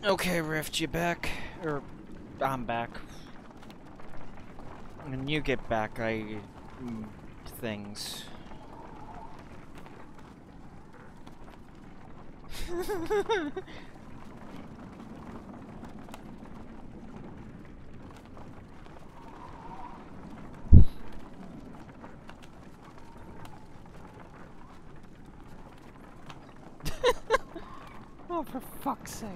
Okay, Rift, you back? Or, I'm back. When you get back, things. Oh, for fuck's sake.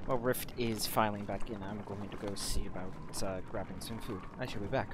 Well, Rift is filing back in. I'm going to go see about grabbing some food. I shall be back.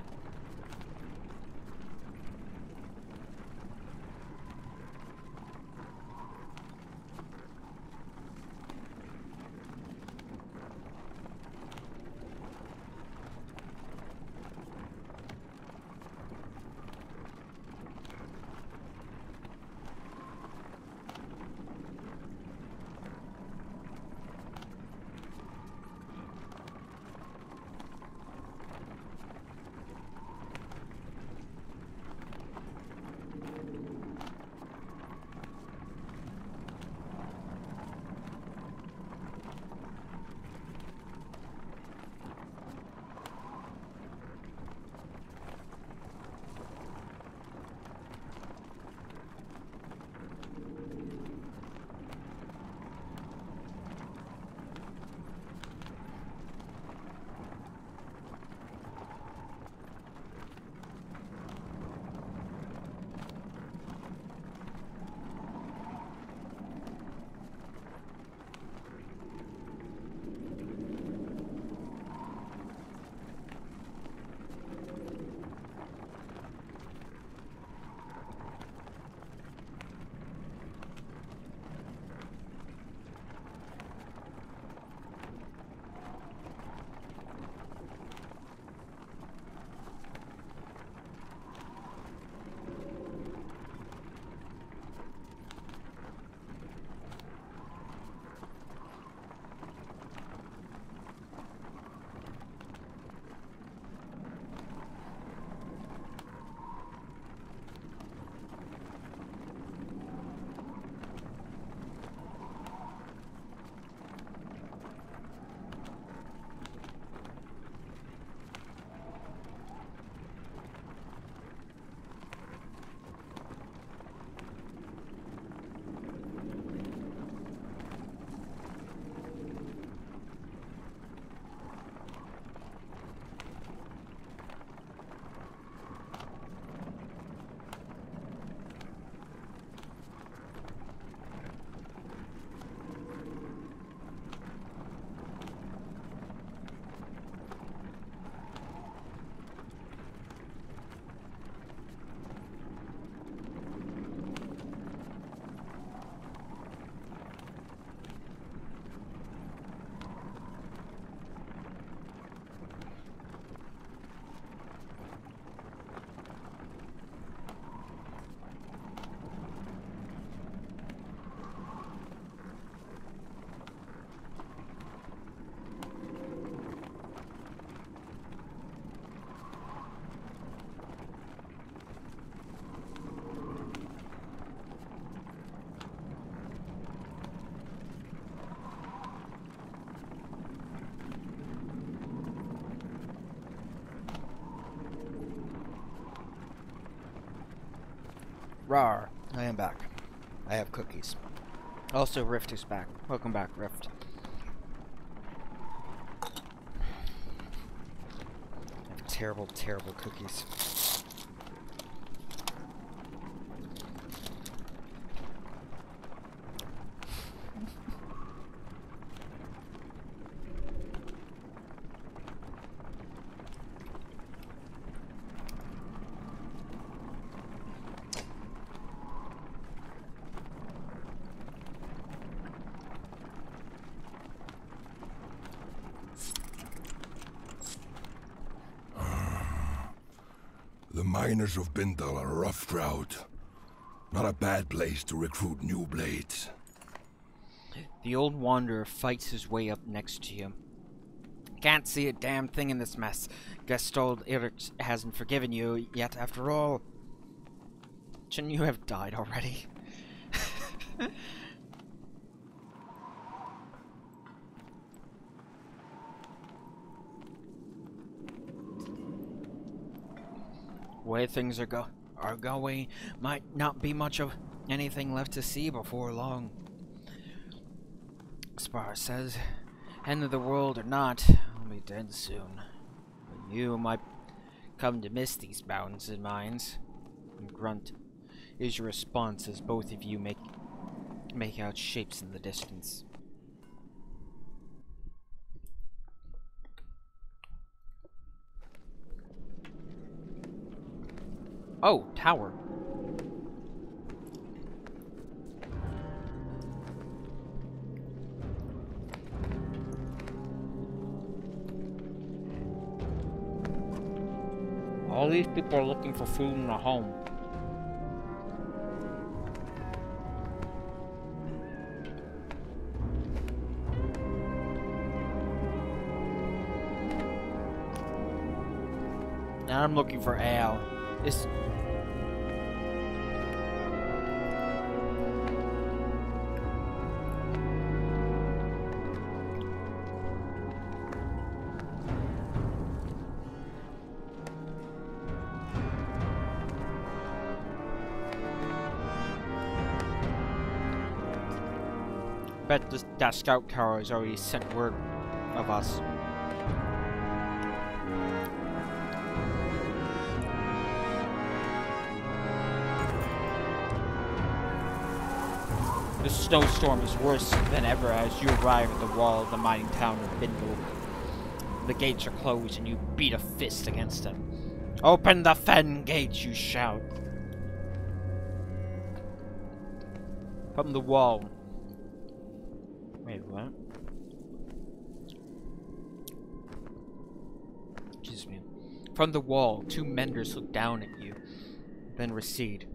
Rar, I am back. I have cookies. Also, Rift is back. Welcome back, Rift. I have terrible, terrible cookies. The miners of Bindal are a rough crowd. Not a bad place to recruit new blades. The old wanderer fights his way up next to you. Can't see a damn thing in this mess. Guess old Eric hasn't forgiven you yet after all. Shouldn't you have died already? Way things are going, might not be much of anything left to see before long. Spar says, end of the world or not, I'll be dead soon. But you might come to miss these mountains and mines. And grunt is your response as both of you make out shapes in the distance. Oh, tower. All these people are looking for food and a home. Now I'm looking for ale. It's bet that scout tower has already sent word of us. The snowstorm is worse than ever as you arrive at the wall of the mining town of Bindle. The gates are closed and you beat a fist against them. Open the fen gates, you shout. From the wall. Wait, what? Excuse me. From the wall, two menders look down at you, then recede.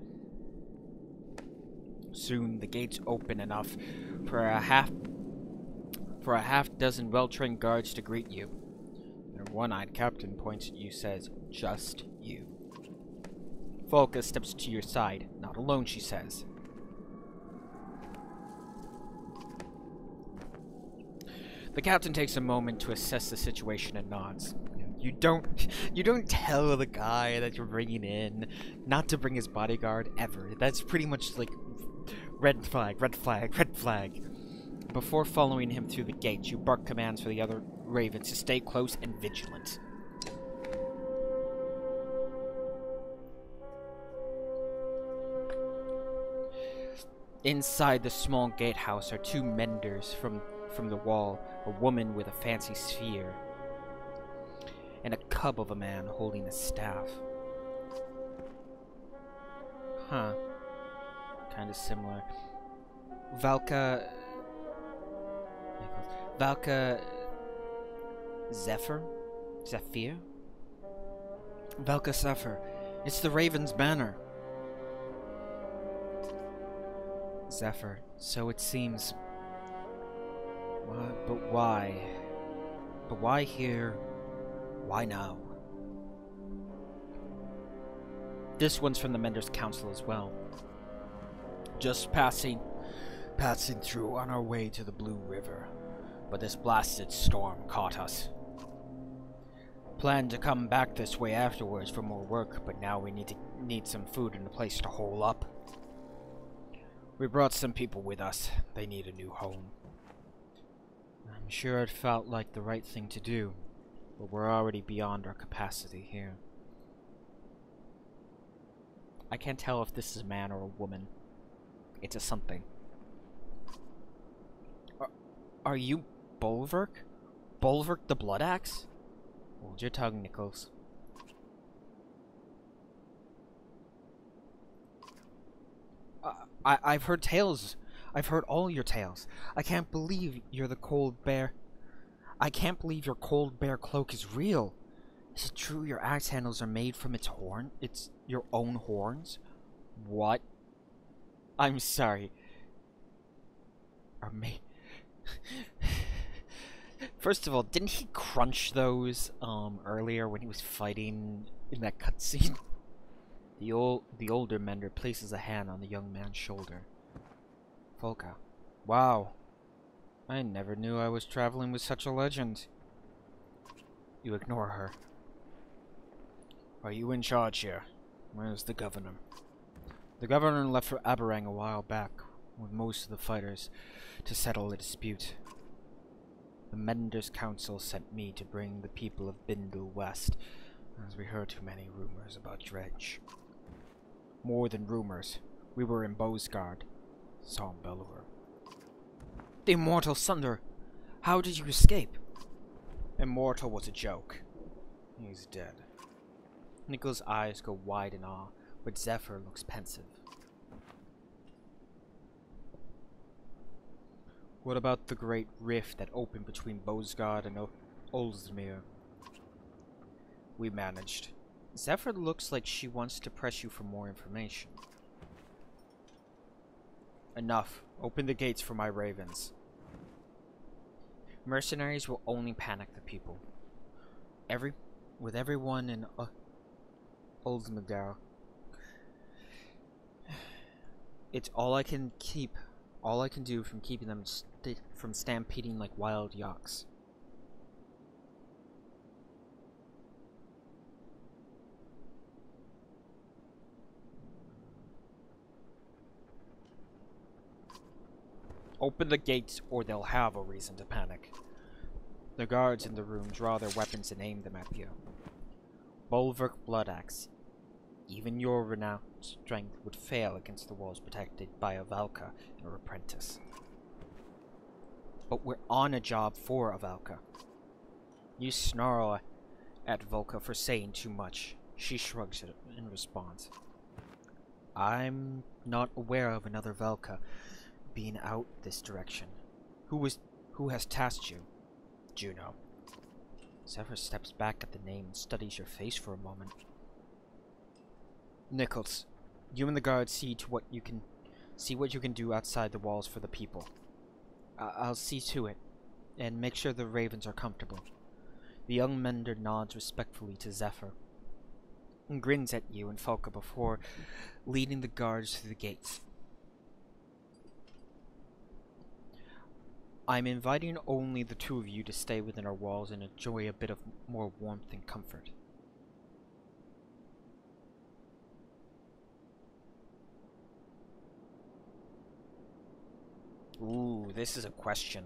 Soon the gates open enough for a half dozen well-trained guards to greet you. Their one-eyed captain points at you, says, "Just you." Volka steps to your side. Not alone, she says. The captain takes a moment to assess the situation and nods. You don't tell the guy that you're bringing in not to bring his bodyguard ever. That's pretty much like red flag, red flag, red flag. Before following him through the gate, you bark commands for the other ravens to stay close and vigilant. Inside the small gatehouse are two menders from the wall, a woman with a fancy sphere, and a cub of a man holding a staff. Huh. Kind of similar. Valka Zephyr? Valka Zephyr. It's the Raven's banner. Zephyr. So it seems. What? But why? But why here? Why now? This one's from the Mender's Council as well. Just passing through on our way to the Blue River, but this blasted storm caught us. Planned to come back this way afterwards for more work, but now we need some food and a place to hole up. We brought some people with us. They need a new home. I'm sure it felt like the right thing to do, but we're already beyond our capacity here. I can't tell if this is a man or a woman. It's a something. Are you Bulwark? Bulwark the Blood Axe? Hold your tongue, Nichols. I've heard tales. I've heard all your tales. I can't believe you're the cold bear. I can't believe your cold bear cloak is real. Is it true your axe handles are made from its horn? It's your own horns? What? I'm sorry. Or may... First of all, didn't he crunch those earlier when he was fighting in that cutscene? The older mender places a hand on the young man's shoulder. Volka. Wow. I never knew I was traveling with such a legend. You ignore her. Are you in charge here? Where's the governor? The governor left for Aberrang a while back with most of the fighters to settle a dispute. The Mender's Council sent me to bring the people of Bindle west, as we heard too many rumors about Dredge. More than rumors. We were in Bosgard. Saw Belor. The Immortal Sunder! How did you escape? Immortal was a joke. He's dead. Nicholas' eyes go wide in awe, but Zephyr looks pensive. What about the great rift that opened between Bosgard and Oldsmere? We managed. Zephyr looks like she wants to press you for more information. Enough. Open the gates for my ravens. Mercenaries will only panic the people. With everyone in Oldsmere, it's all I can do from keeping them from stampeding like wild yaks. Open the gates or they'll have a reason to panic. The guards in the room draw their weapons and aim them at you. Bulwark Bloodaxe. Even your renowned strength would fail against the walls protected by a Valka and her apprentice. But we're on a job for a Valka. You snarl at Volka for saying too much. She shrugs it in response. I'm not aware of another Valka being out this direction. Who has tasked you? Juno. Zephyr steps back at the name and studies your face for a moment. Nichols, you and the guards see what you can do outside the walls for the people. I'll see to it, and make sure the ravens are comfortable. The young mender nods respectfully to Zephyr, and grins at you and Falca before leading the guards through the gates. I'm inviting only the two of you to stay within our walls and enjoy a bit of more warmth and comfort. Ooh, this is a question.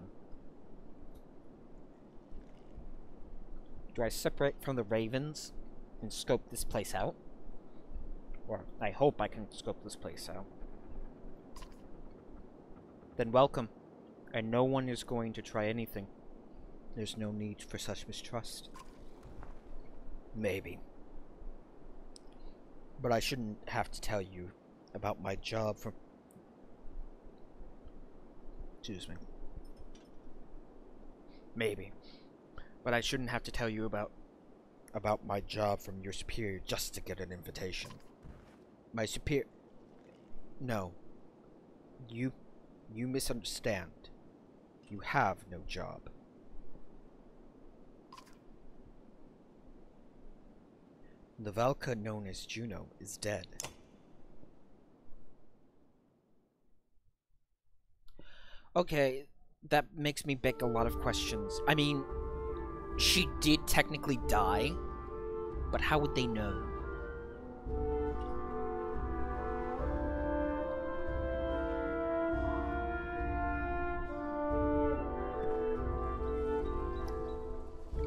Do I separate from the ravens and scope this place out? Or I hope I can scope this place out. Then welcome. And no one is going to try anything. There's no need for such mistrust. Maybe. But I shouldn't have to tell you about my job from... Excuse me. Maybe. But I shouldn't have to tell you about my job from your superior just to get an invitation. My superior... No. You misunderstand. You have no job. The Valka known as Juno is dead. Okay, that makes me beg a lot of questions. I mean, she did technically die, but how would they know?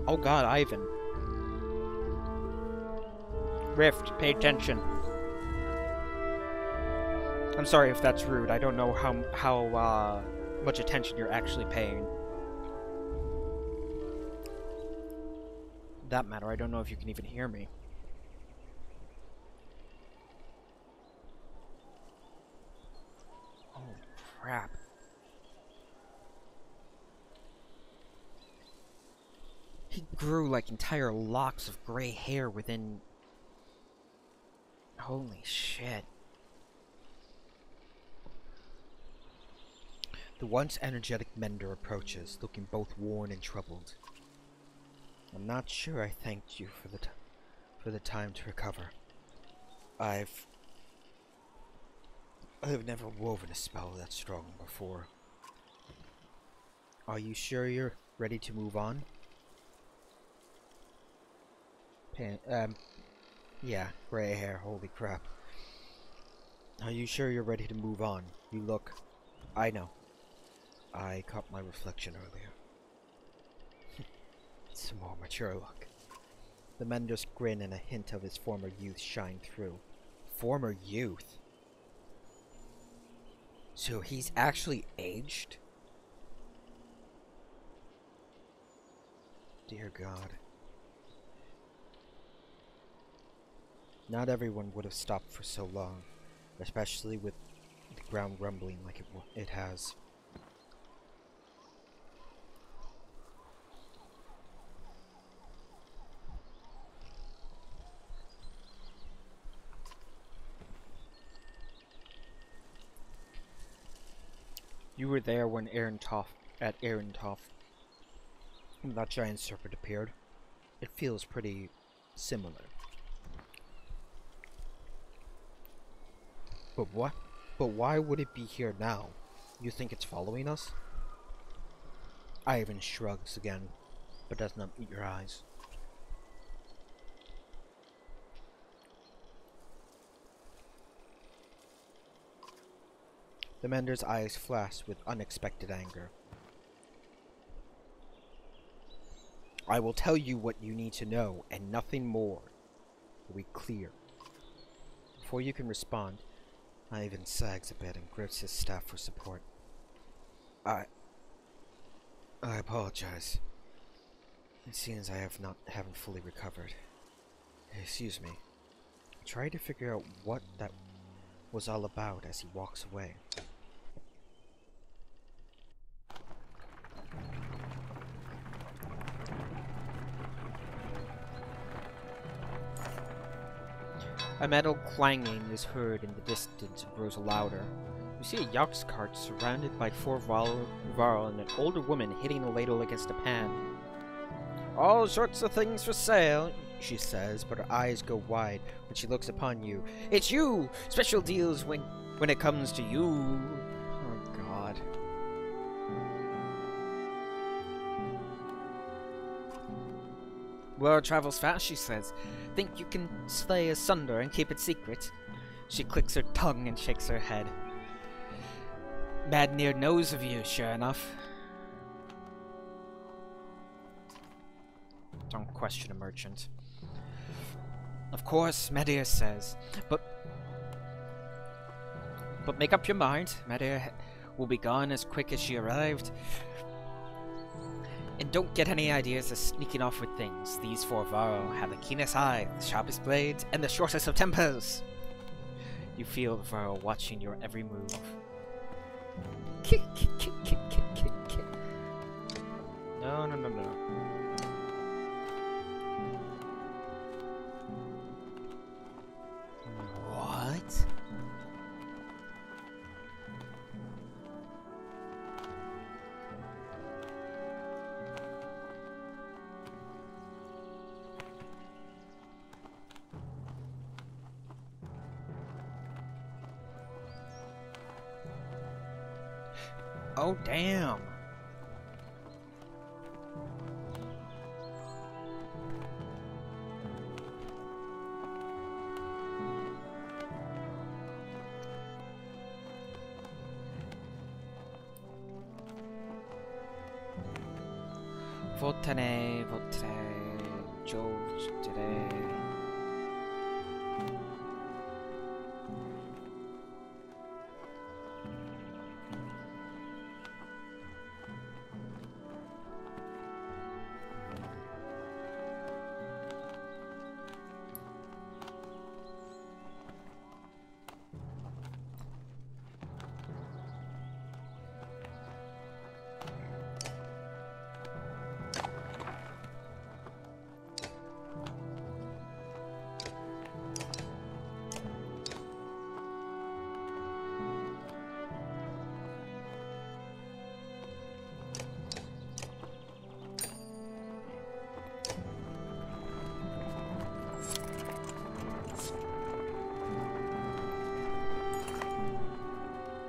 Oh god, Ivan. Rift, pay attention. I'm sorry if that's rude. I don't know how much attention you're actually paying. That matter, I don't know if you can even hear me. Oh, crap. He grew like entire locks of gray hair within... Holy shit. The once energetic mender approaches, looking both worn and troubled. I'm not sure I thanked you for the time to recover. I have never woven a spell that strong before. Are you sure you're ready to move on? Yeah, gray hair, holy crap. Are you sure you're ready to move on? You look... I know. I caught my reflection earlier. It's a more mature look. The mender's grin and a hint of his former youth shine through. Former youth? So he's actually aged? Dear God. Not everyone would have stopped for so long, especially with the ground rumbling like it has. You were there when at Aarontoff, that giant serpent appeared. It feels pretty similar. But what? But why would it be here now? You think it's following us? Ivan shrugs again, but does not meet your eyes. The mender's eyes flash with unexpected anger. I will tell you what you need to know, and nothing more. Are we clear? Before you can respond, Ivan sags a bit and grips his staff for support. I apologize. It seems I haven't fully recovered. Excuse me. Try to figure out what that was all about as he walks away. A metal clanging is heard in the distance and grows louder. You see a yak's cart surrounded by 4 varl and an older woman hitting a ladle against a pan. All sorts of things for sale, she says, but her eyes go wide when she looks upon you. It's you! Special deals when it comes to you. Oh God. Word travels fast, she says. Think you can slay asunder and keep it secret? She clicks her tongue and shakes her head. Madnir knows of you, sure enough. Don't question a merchant. Of course, Madnir says. But make up your mind. Madnir will be gone as quick as she arrived. And don't get any ideas of sneaking off with things. These 4 Varro have the keenest eye, the sharpest blades, and the shortest of tempers. You feel the Varro watching your every move. Kick, kick, kick, kick, kick, kick, kick. No. What? Oh, damn. Votane, George today.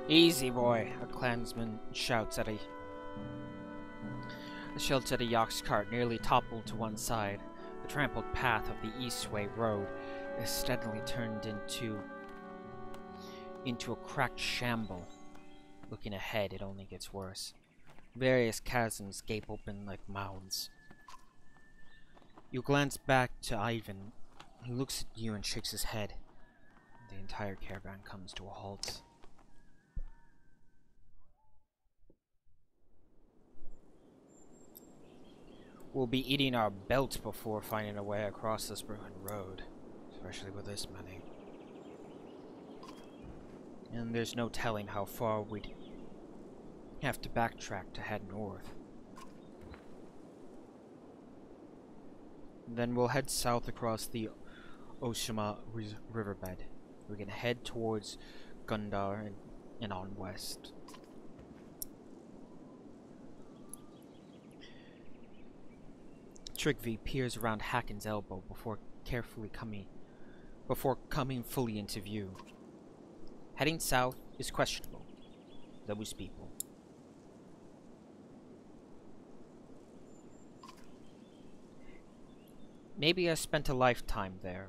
Easy, boy, a clansman shouts at a yacht's cart nearly toppled to one side. The trampled path of the Eastway Road is steadily turned into a cracked shamble. Looking ahead, it only gets worse. Various chasms gape open like mouths. You glance back to Ivan. He looks at you and shakes his head. The entire caravan comes to a halt. We'll be eating our belt before finding a way across this broken road, especially with this many. And there's no telling how far we'd have to backtrack to head north. Then we'll head south across the Oshima riverbed. We can head towards Gundar and on west. Trigvi peers around Hakon's elbow before coming fully into view. Heading south is questionable. Those people. Maybe I spent a lifetime there.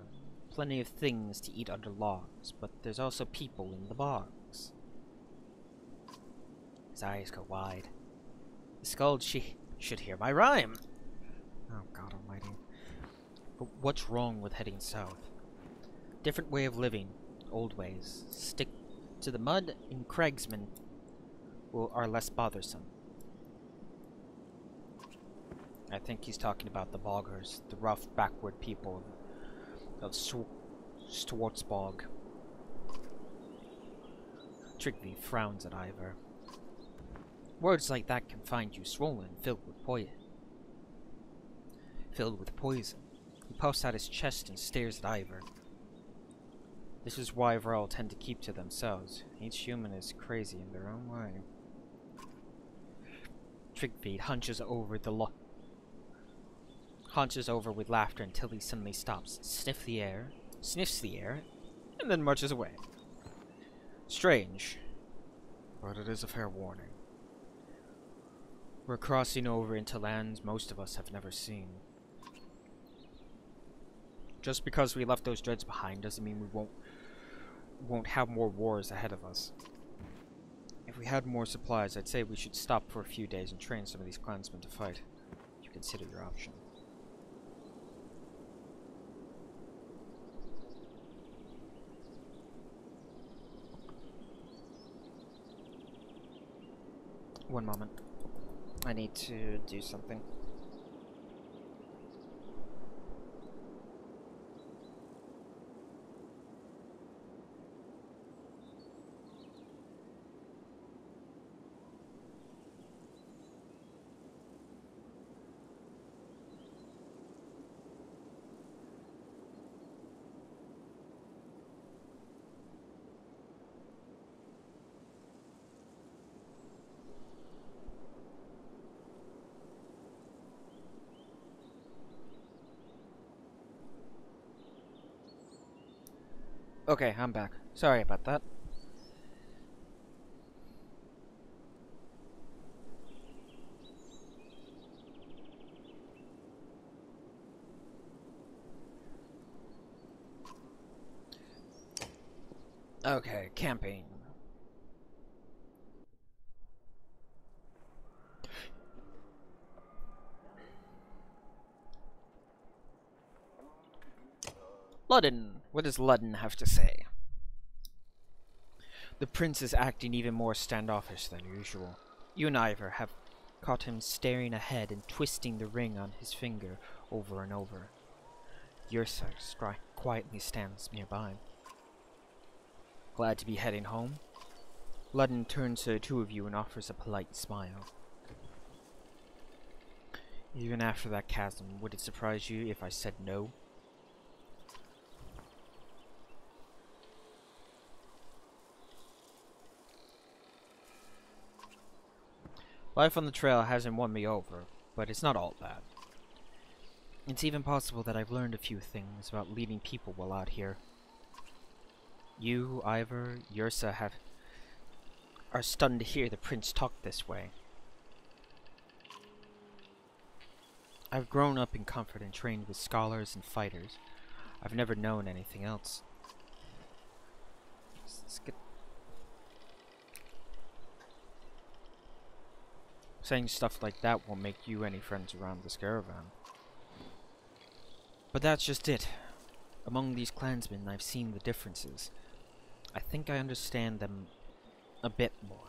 Plenty of things to eat under logs, but there's also people in the bogs. His eyes go wide. The Skald should hear my rhyme. Oh, God almighty. But what's wrong with heading south? Different way of living. Old ways. Stick to the mud and Craigsmen are less bothersome. I think he's talking about the boggers, the rough, backward people of Schwarzbog. Trigby frowns at Ivor. Words like that can find you swollen, filled with poison. He puffs out his chest and stares at Ivor. This is why Vril tend to keep to themselves. Each human is crazy in their own way. Trigby hunches over with laughter until he suddenly stops, sniffs the air, and then marches away. Strange, but it is a fair warning. We're crossing over into lands most of us have never seen. Just because we left those dreads behind doesn't mean we won't have more wars ahead of us. If we had more supplies, I'd say we should stop for a few days and train some of these clansmen to fight. You consider your option. One moment. I need to do something. Okay, I'm back. Sorry about that. Okay, camping. Ludden. What does Ludden have to say? The prince is acting even more standoffish than usual. You and Ivor have caught him staring ahead and twisting the ring on his finger over and over. Yrsa quietly stands nearby. Glad to be heading home? Ludden turns to the two of you and offers a polite smile. Even after that chasm, would it surprise you if I said no? Life on the trail hasn't won me over, but it's not all bad. It's even possible that I've learned a few things about leading people while out here. You, Ivor, Yrsa are stunned to hear the prince talk this way. I've grown up in comfort and trained with scholars and fighters. I've never known anything else. Let's get... Saying stuff like that won't make you any friends around this caravan. But that's just it. Among these clansmen, I've seen the differences. I think I understand them a bit more.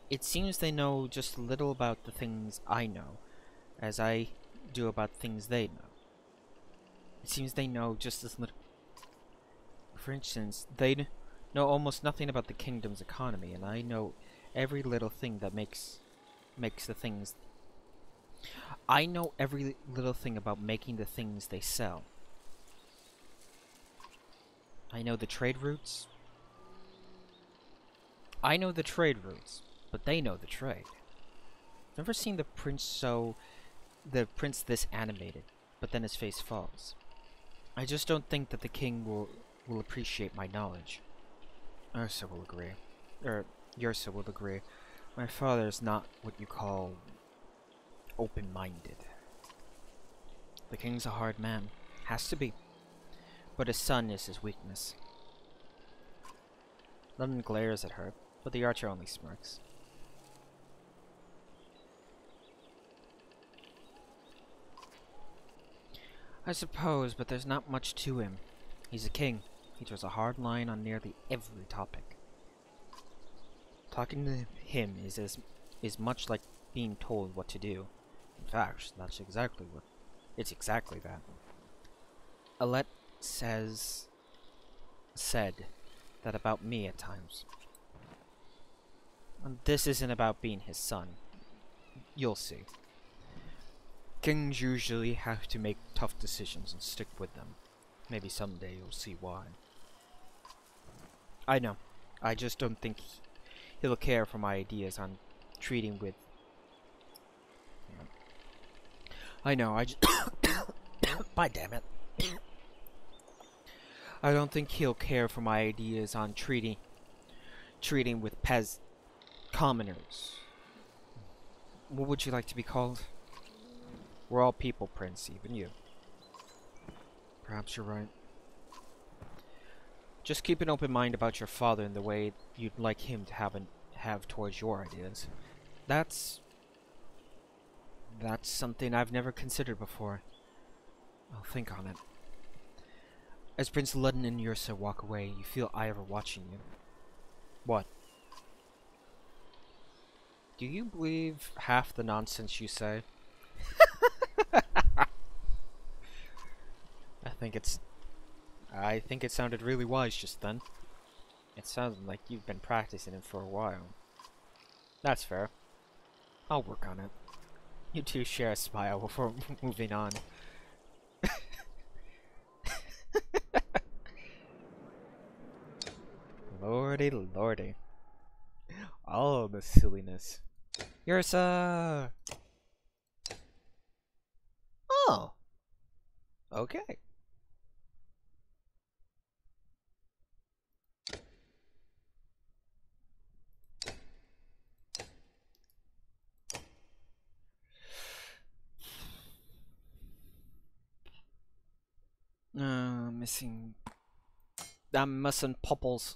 It seems they know just a little about the things I know, as I do about things they know. It seems they know just as little. For instance, they know almost nothing about the kingdom's economy, and I know every little thing that makes the things. I know every little thing about making the things they sell. I know the trade routes. I know the trade routes, but they know the trade. Never seen the prince this animated, but then his face falls. I just don't think that the king will appreciate my knowledge. Ursa will agree. Ursa will agree. My father is not what you call open-minded. The king's a hard man. Has to be. But his son is his weakness. London glares at her, but the archer only smirks. I suppose, but there's not much to him. He's a king. He draws a hard line on nearly every topic. Talking to him is much like being told what to do. In fact, it's exactly that. Alette said that about me at times. And this isn't about being his son. You'll see. Kings usually have to make tough decisions and stick with them. Maybe someday you'll see why. I know. I just don't think he'll care for my ideas on treating with... I know, I just... Bye, damn it. I don't think he'll care for my ideas on treating with commoners. What would you like to be called? We're all people, Prince, even you. Perhaps you're right. Just keep an open mind about your father and the way you'd like him to have towards your ideas. That's something I've never considered before. I'll think on it. As Prince Ludden and Ursa walk away, you feel Ivor watching you. What? Do you believe half the nonsense you say? I think it sounded really wise just then. It sounded like you've been practicing it for a while. That's fair. I'll work on it. You two share a smile before moving on. Lordy, lordy. All the silliness. Ursa! Oh! Okay. Missing... I'm missing Popples.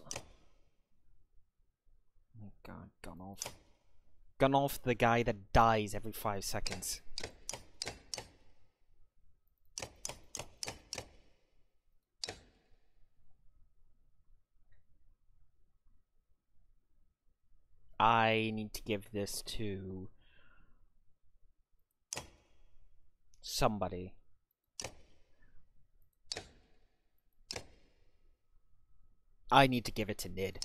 Oh god, Gunnulf. Gunnulf, the guy that dies every 5 seconds. I need to give this to somebody. I need to give it to Nid.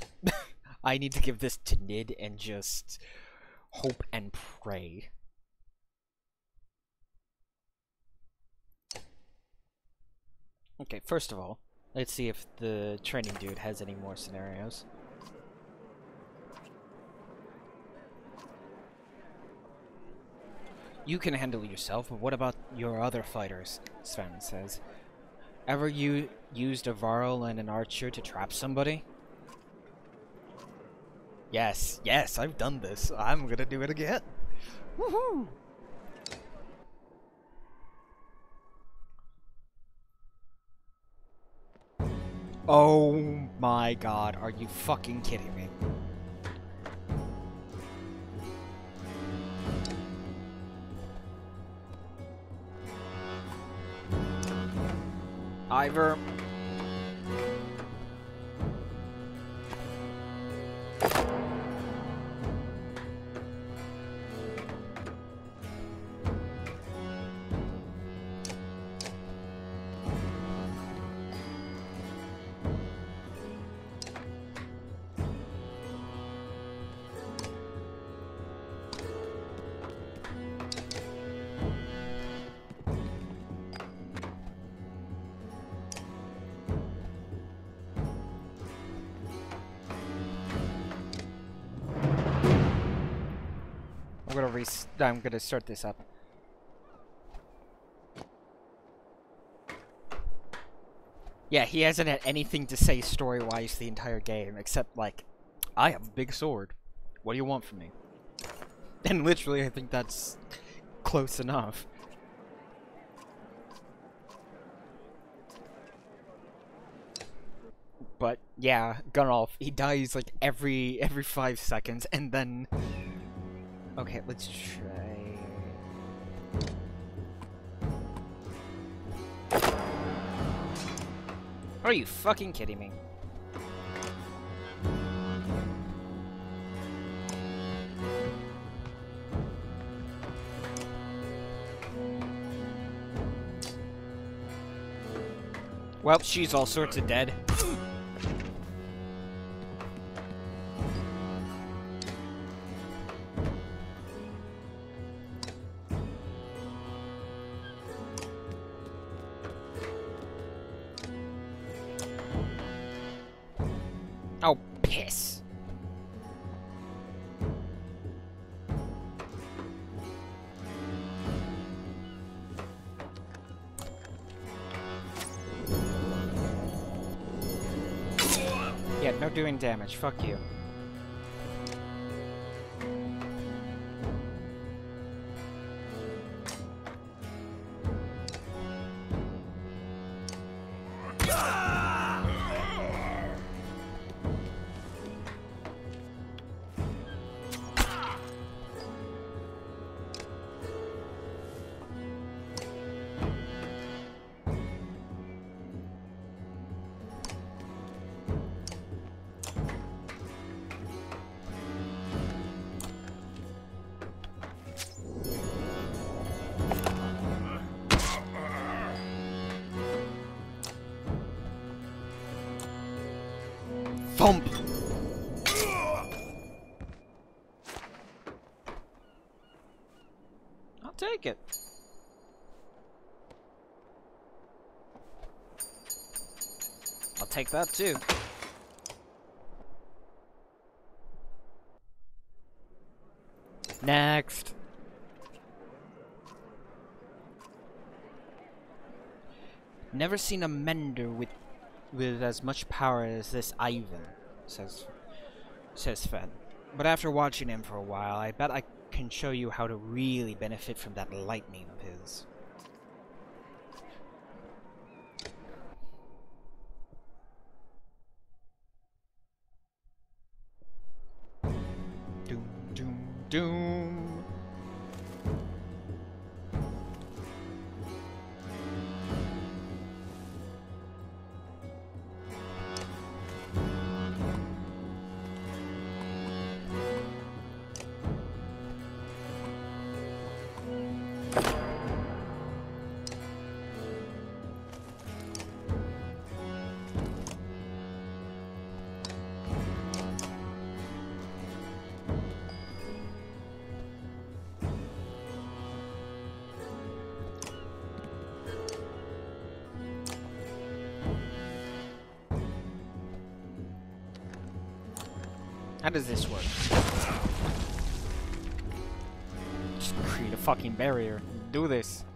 I need to give this to Nid and just hope and pray. Okay, first of all, let's see if the training dude has any more scenarios. You can handle yourself, but what about your other fighters? Sven says. Ever you used a varl and an archer to trap somebody? Yes, yes, I've done this. I'm gonna do it again. Woohoo! Oh my god, are you fucking kidding me? Ivor. I'm gonna start this up. Yeah, he hasn't had anything to say story-wise the entire game, except like, I have a big sword. What do you want from me? And literally, I think that's close enough. But yeah, Gunnulf, he dies like every 5 seconds, and then... Okay, let's try... Are you fucking kidding me? Well, she's all sorts of dead. Oh, piss. Yeah, no doing damage. Fuck you. Thump! I'll take it. I'll take that too. Next. Never seen a mender with as much power as this Ivan, says Fed. But after watching him for a while, I bet I can show you how to really benefit from that lightning of his. Doom, doom, doom. How does this work? Just create a fucking barrier. Do this.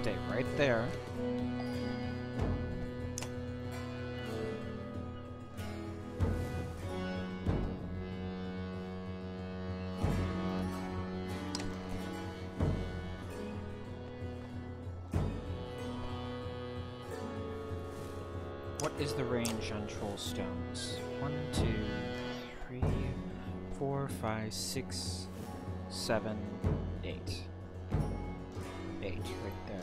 Stay right there. What is the range on troll stones? 1, 2, 3, 4, 5, 6, 7, 8. 8 right there.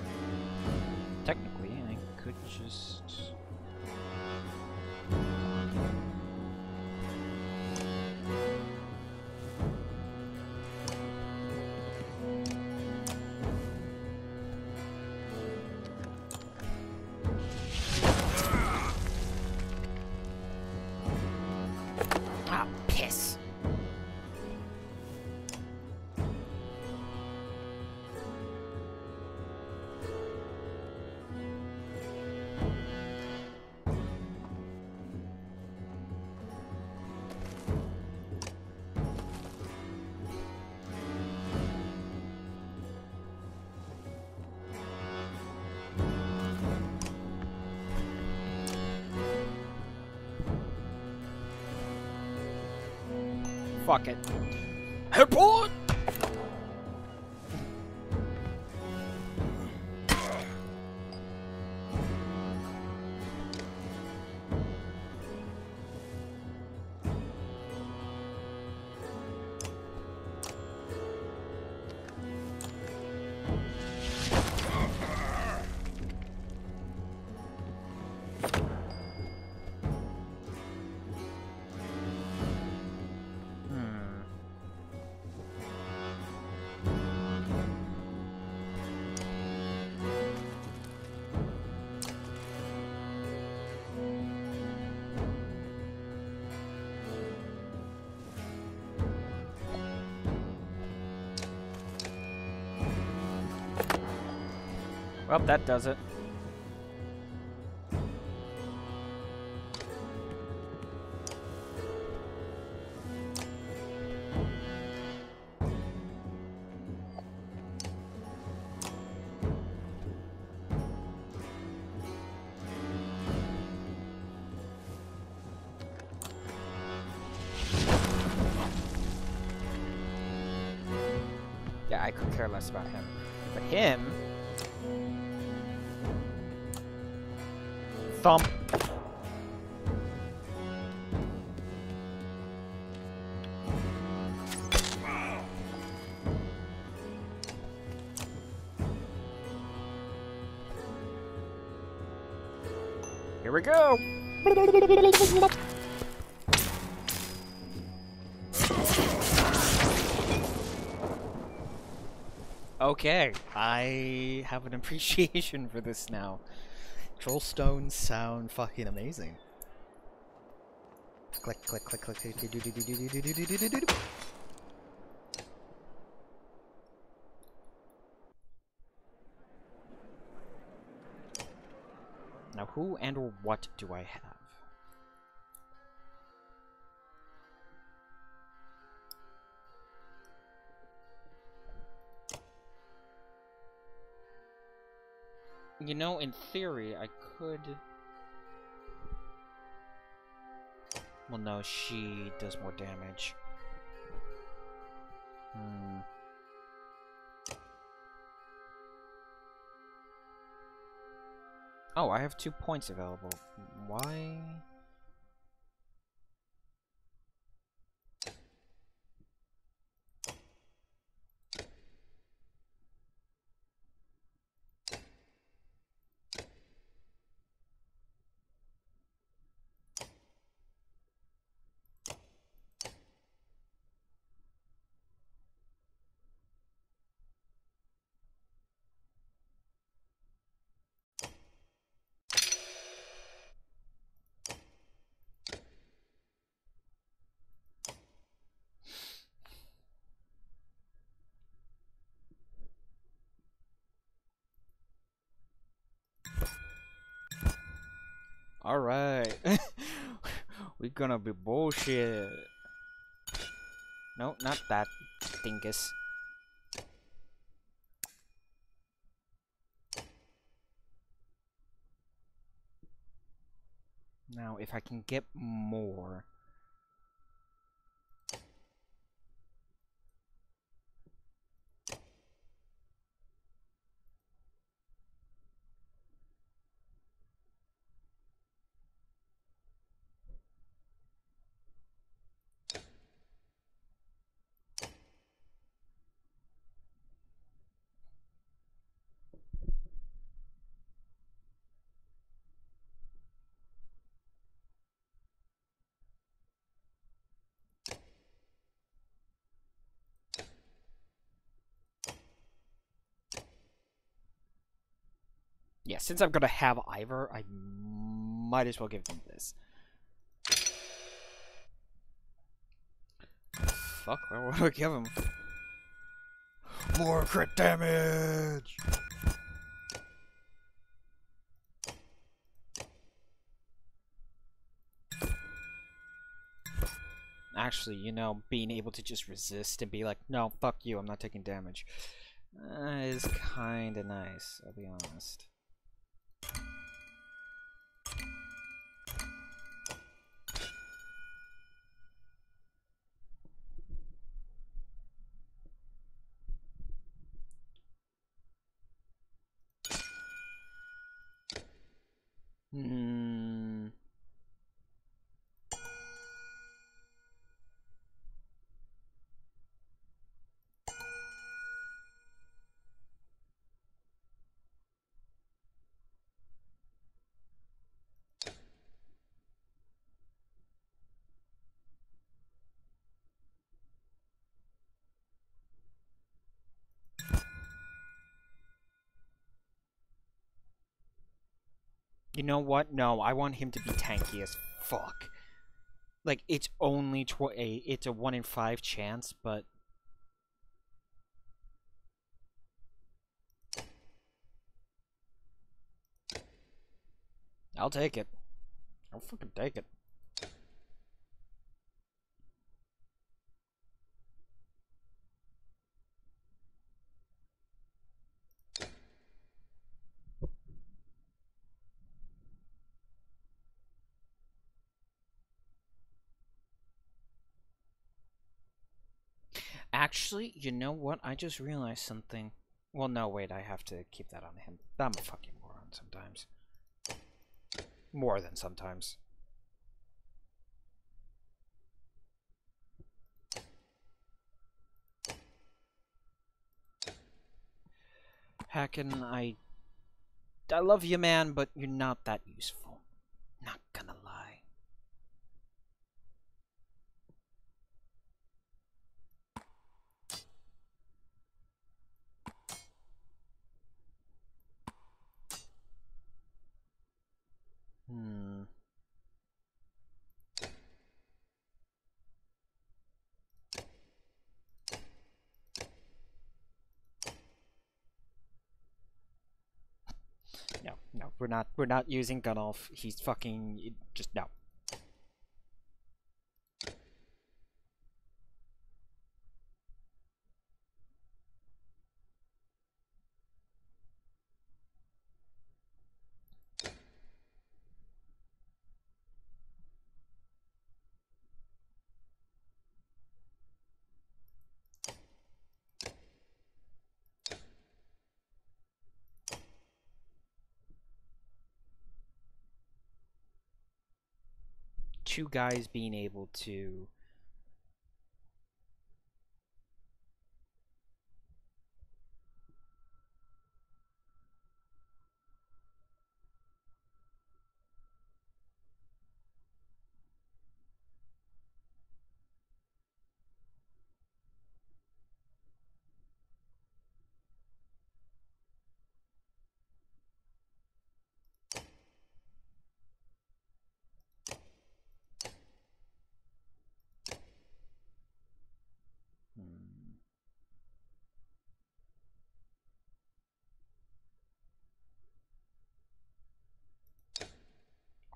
Technically, I could just... Ah, piss! Fuck it. Airport! Well, that does it. Yeah, I could care less about him. But him... Thump. Here we go. Okay, I have an appreciation for this now. Troll stones sound fucking amazing. Click, click, click, click, click, do, do, do, do, do, do, do, do, do, do, do. Now, who and or what do I have? You know, in theory, I could... Well, no, she does more damage. Oh, I have 2 points available. Why? Alright. We're gonna be bullshit. No, not that dingus. Now, if I can get more... Yeah, since I'm gonna have Ivor, I might as well give them this. Fuck, what do I give him? More crit damage! Actually, you know, being able to just resist and be like, no, fuck you, I'm not taking damage, is kinda nice, I'll be honest. Hmm. You know what? No, I want him to be tanky as fuck. Like, it's only it's a 1 in 5 chance, but... I'll take it. I'll fucking take it. Actually, you know what? I just realized something. Well, no, wait, I have to keep that on him. I'm a fucking moron sometimes. More than sometimes. Hacken, I love you, man, but you're not that useful. Not gonna lie. Hmm. No, no, we're not using Gunnulf. He's fucking just no. Two guys being able to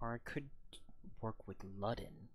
or I could work with Ludden.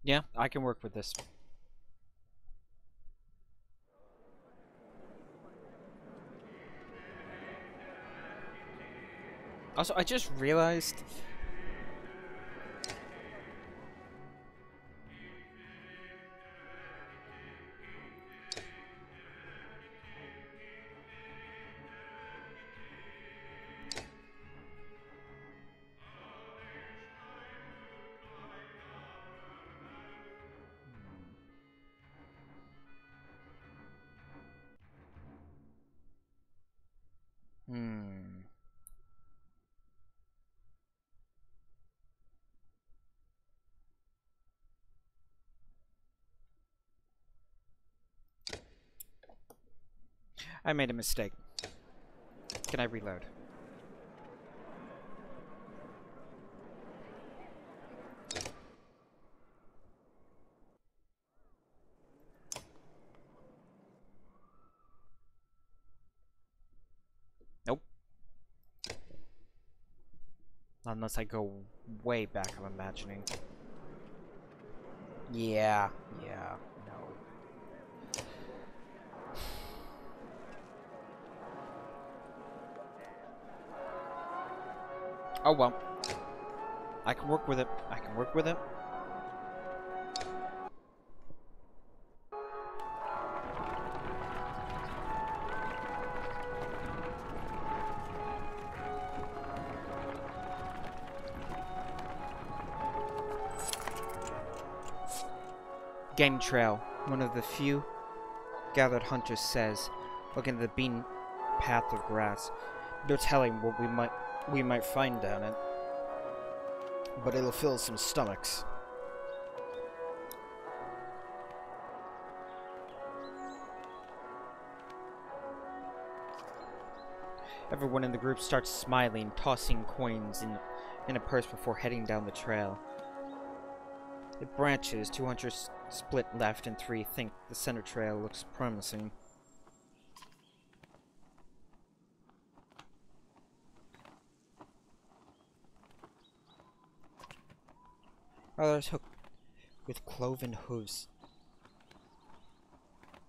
Yeah, I can work with this. Also, I just realized... Hmm. I made a mistake. Can I reload? Nope. Unless I go way back, I'm imagining. Yeah, no. Oh well. I can work with it. I can work with it. Game trail. One of the few gathered hunters says, looking at the bean path of grass. No telling what we might find down it, but it'll fill some stomachs. Everyone in the group starts smiling, tossing coins in a purse before heading down the trail. It branches. 2 hunters split left, and 3 think the center trail looks promising. Others hooked with cloven hooves.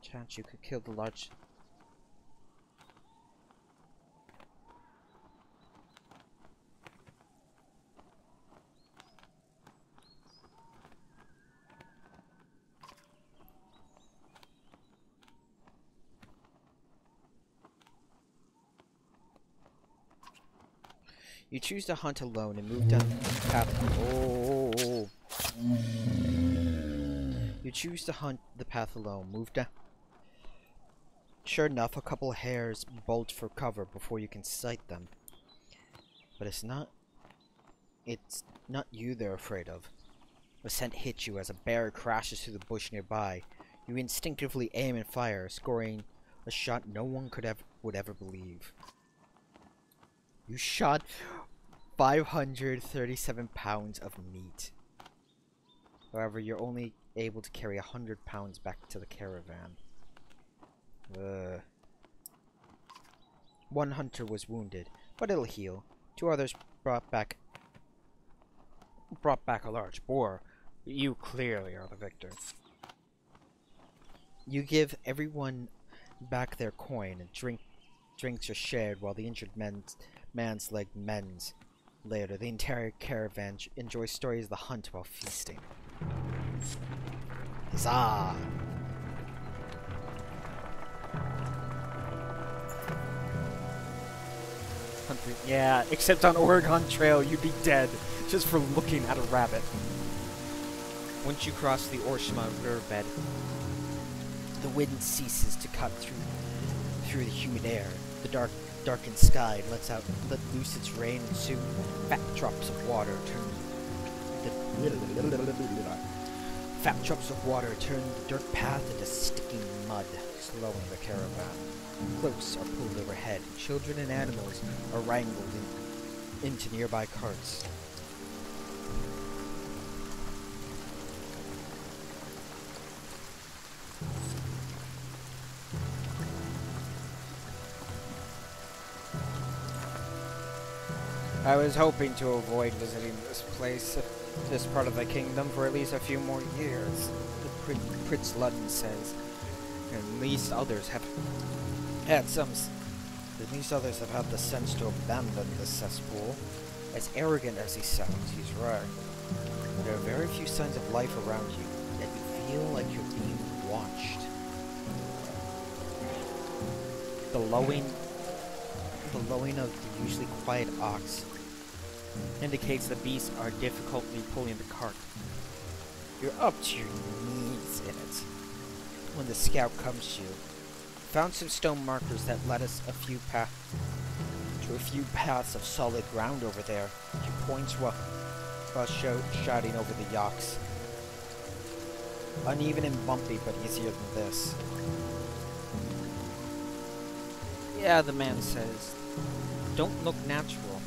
Chance you could kill the large... You choose to hunt alone and move down the path. Oh. You choose to hunt the path alone. Move down. Sure enough, a couple of hares bolt for cover before you can sight them. But it's not you they're afraid of. A scent hits you as a bear crashes through the bush nearby. You instinctively aim and fire, scoring a shot no one would ever believe. You shot 537 pounds of meat. However, you're only able to carry 100 pounds back to the caravan. One hunter was wounded, but it'll heal. 2 others brought back a large boar. You clearly are the victor. You give everyone back their coin, and drinks are shared while the injured man's leg mends. Later, the entire caravan enjoys stories of the hunt while feasting. Huzzah! Yeah, except on Oregon Trail, you'd be dead just for looking at a rabbit. Once you cross the Orshima riverbed, the wind ceases to cut through the humid air. The darkened sky let loose its rain, and soon fat drops of water turn the dirt path into sticking mud, slowing the caravan. Cloaks are pulled overhead. Children and animals are wrangled into nearby carts. I was hoping to avoid visiting this place. this part of the kingdom for at least a few more years, Prince Ludden says. At least others have had the sense to abandon this cesspool. As arrogant as he sounds, he's right. There are very few signs of life around you, yet you feel like you're being watched. The lowing of the usually quiet ox indicates the beasts are difficultly pulling the cart. You're up to your knees in it when the scout comes to you. Found some stone markers that led us to a few paths of solid ground over there. He points while shouting over the yaks. Uneven and bumpy, but easier than this. Yeah, the man says. Don't look natural.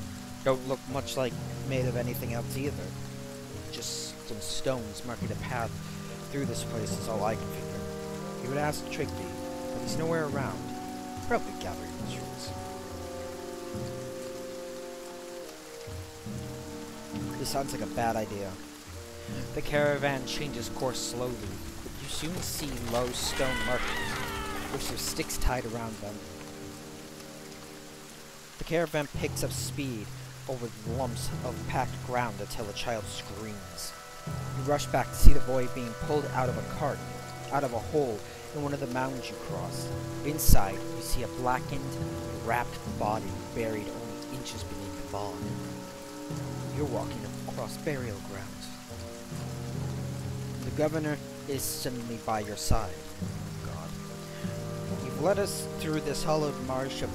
Don't look much like made of anything else either. Just some stones marking a path through this place is all I can figure. He would ask Trigby, but he's nowhere around. Probably gathering mushrooms. This sounds like a bad idea. The caravan changes course slowly, but you soon see low stone markers, which have sticks tied around them. The caravan picks up speed over lumps of packed ground until a child screams. You rush back to see the boy being pulled out of a cart, out of a hole in one of the mounds you cross. Inside, you see a blackened, wrapped body buried only inches beneath the bog. You're walking across burial grounds. The governor is suddenly by your side. God. You've led us through this hollowed marsh of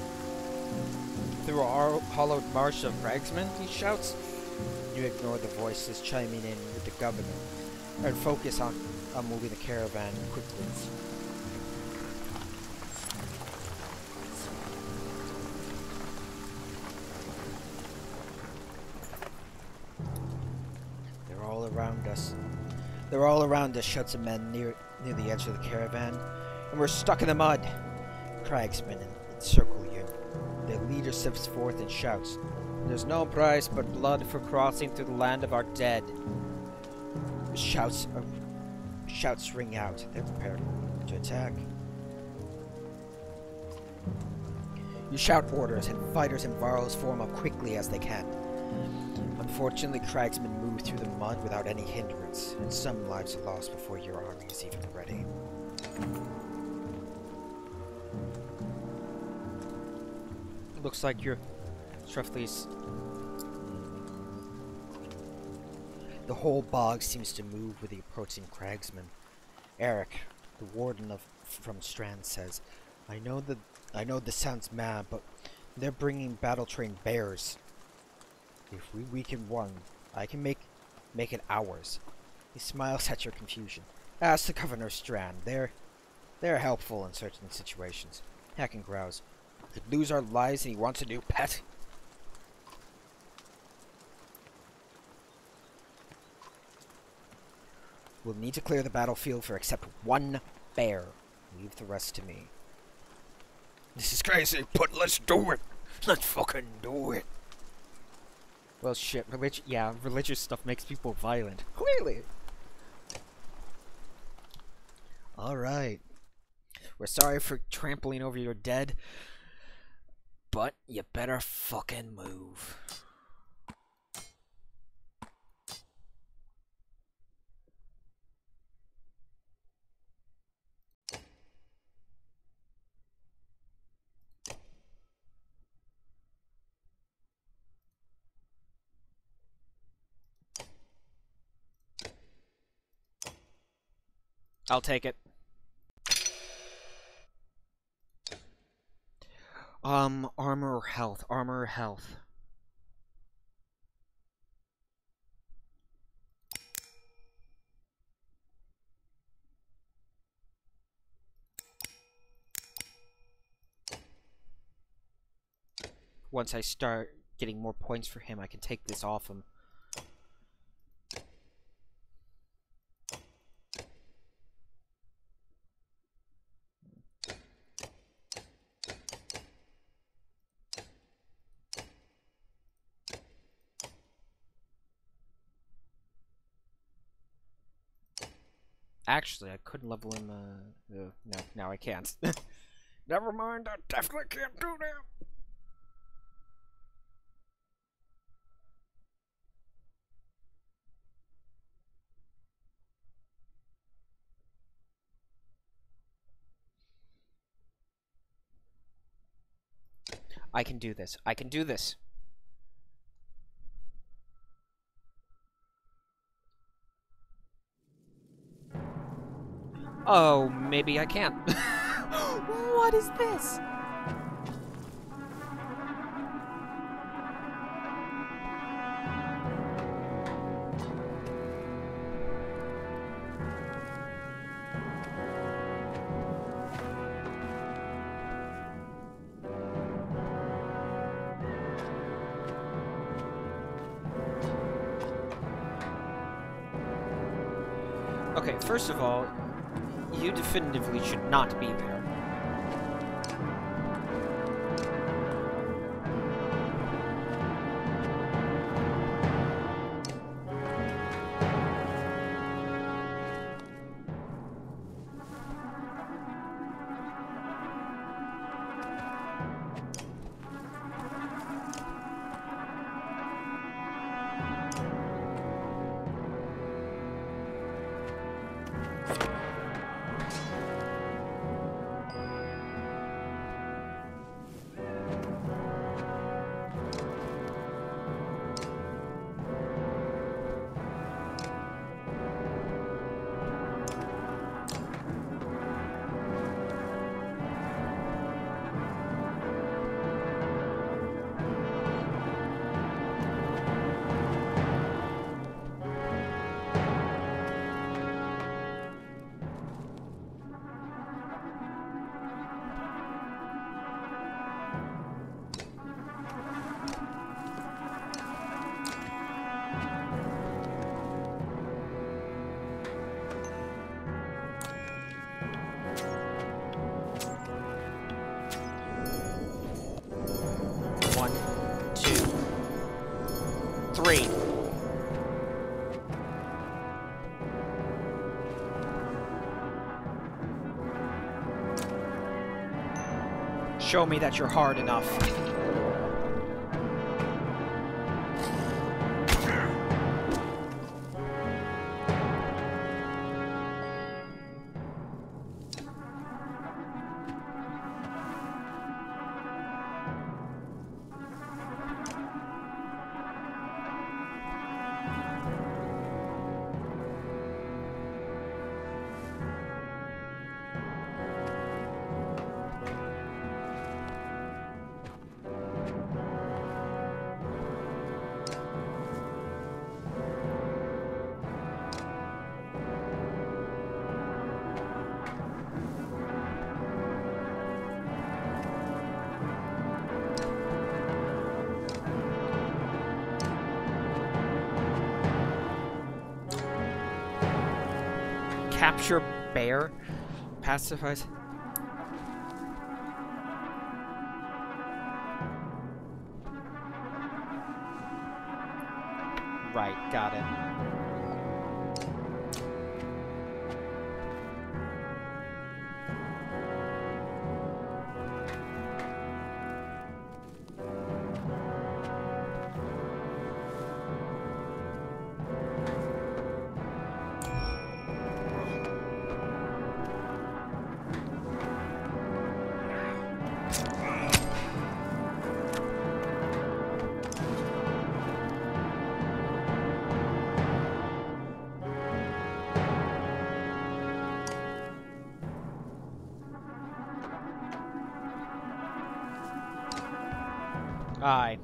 cragsmen, he shouts. You ignore the voices chiming in with the governor and focus on moving the caravan quickly. They're all around us, shouts a man near the edge of the caravan. And we're stuck in the mud. Cragsmen encircle you. Their leader steps forth and shouts, "There's no price but blood for crossing through the land of our dead." Shouts ring out. They're prepared to attack. You shout orders, and fighters and varls form up quickly as they can. Unfortunately, cragsmen move through the mud without any hindrance, and some lives are lost before your army is even ready. Looks like you're Struffley's. The whole bog seems to move with the approaching cragsmen. Eric, the warden from Strand, says, I know this sounds mad, but they're bringing battle-trained bears. If we weaken one, I can make it ours." He smiles at your confusion. Ask the Governor Strand. They're helpful in certain situations. Hacken growls. We could lose our lives and he wants a new pet. We'll need to clear the battlefield for except one bear. Leave the rest to me. This is crazy, but let's do it. Let's fucking do it. Well, shit, religious stuff makes people violent. Clearly. Alright. We're sorry for trampling over your dead, but you better fucking move. I'll take it. Armor or health? Armor or health? Once I start getting more points for him, I can take this off him. Actually, I couldn't level him. No, now I can't. Never mind, I definitely can't do that. I can do this. I can do this. Oh, maybe I can't. What is this? Okay, first of all, you definitively should not be there. Show me that you're hard enough. Capture bear? Pacifies? Right, got it. Aye.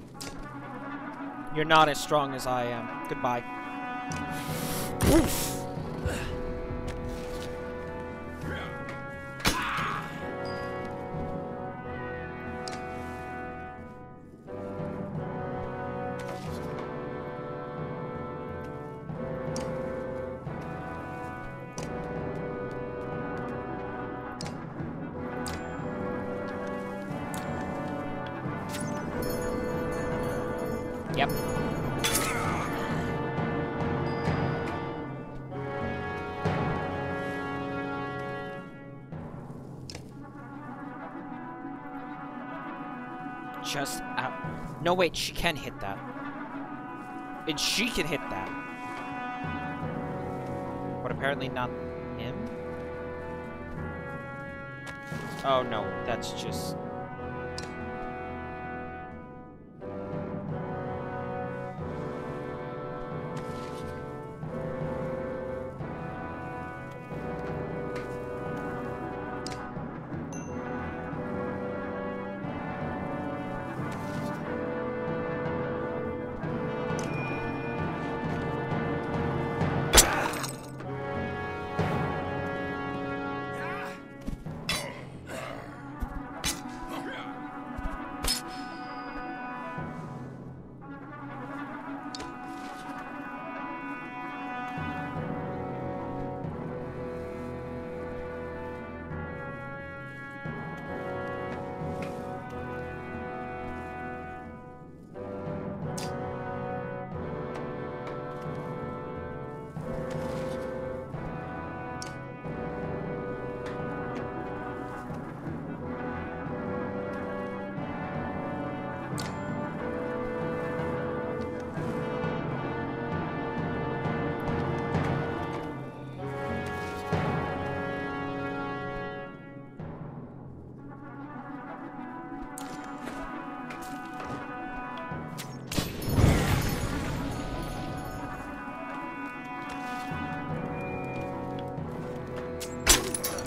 You're not as strong as I am. Goodbye. Oof. Yep. just out. No, wait, she can hit that. And she can hit that. But apparently not him? Oh no, that's just...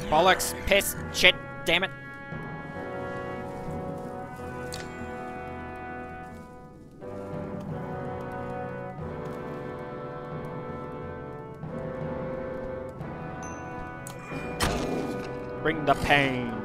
Bollocks, piss, shit, damn it. Bring the pain.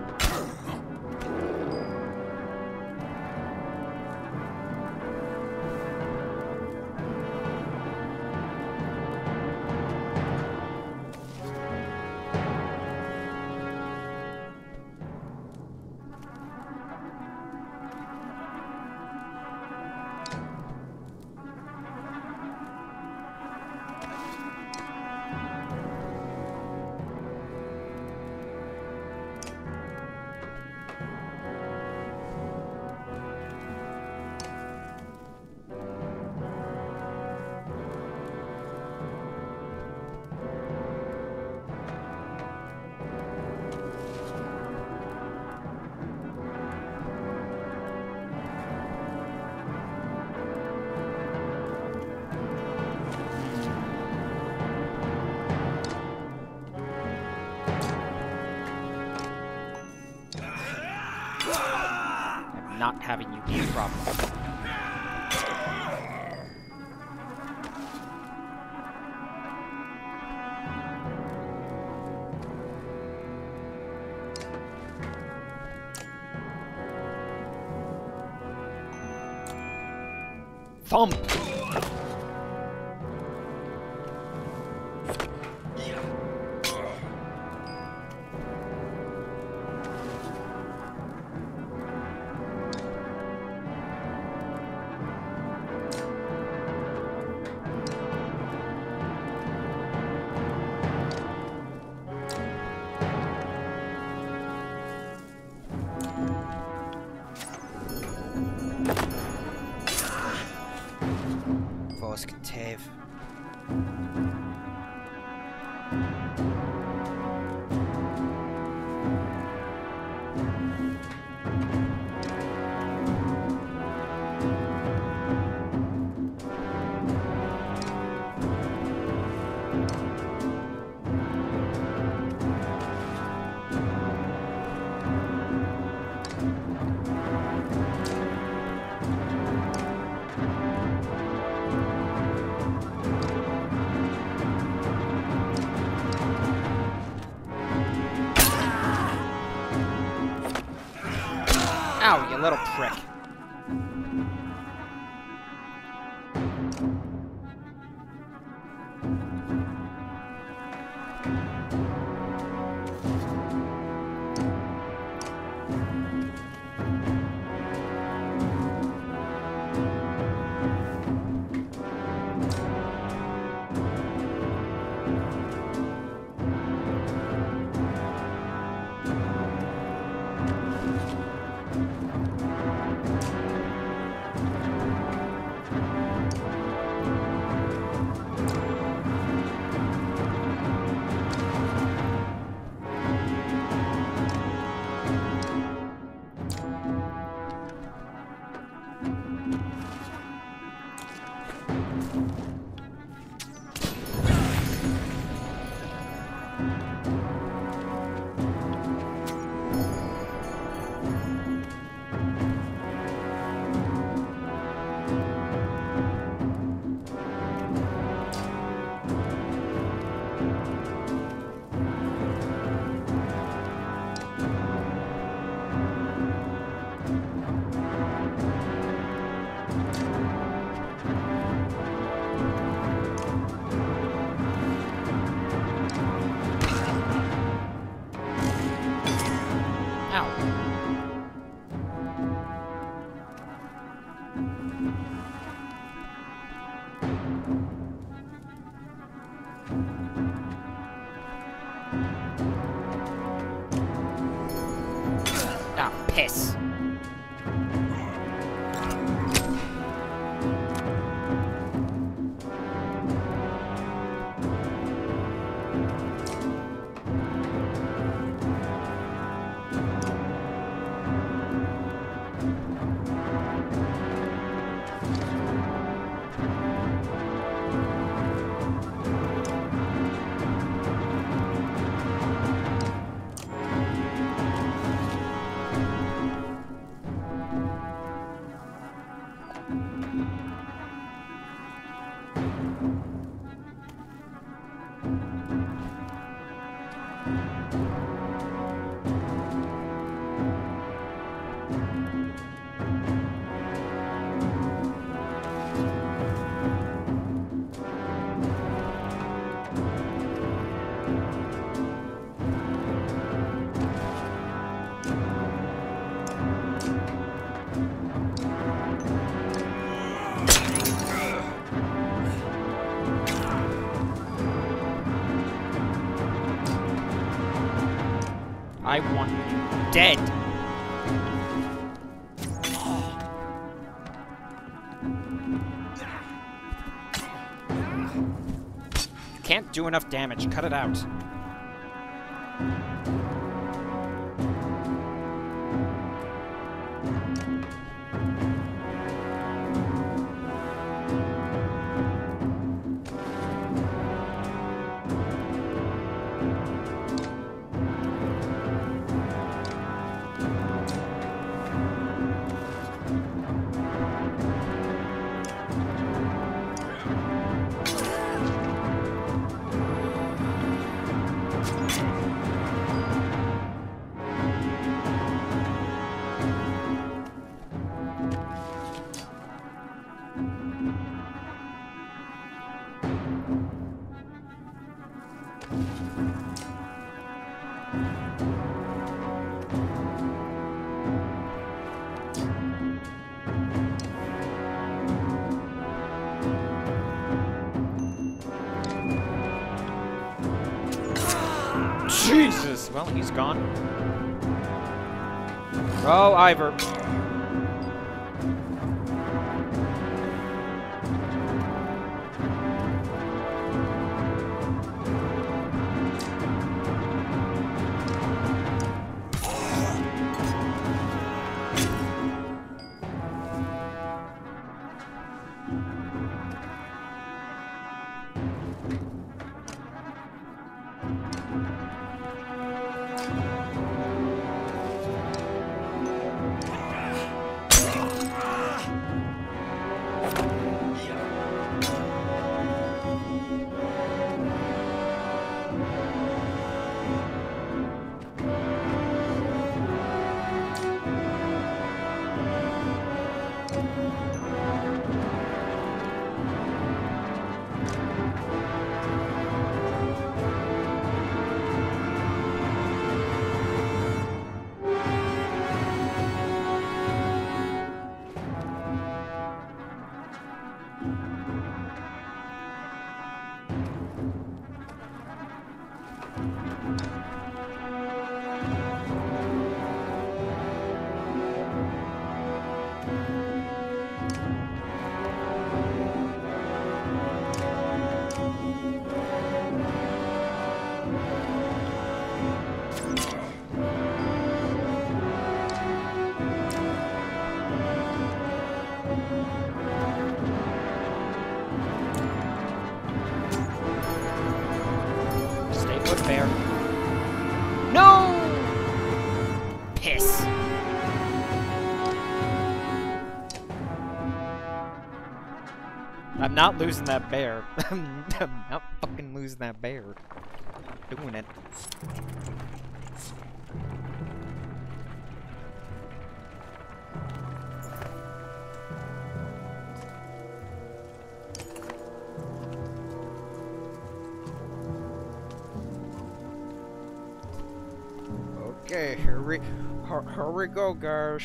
Not having you be a problem. Thump! Cave. Ow, you little prick. Ah, piss. I want you dead. You can't do enough damage. Cut it out. Jesus! Well, he's gone. Oh, Ivor. Good bear. No! Piss. I'm not losing that bear. I'm not fucking losing that bear. Doing it. Okay, here we go, guys.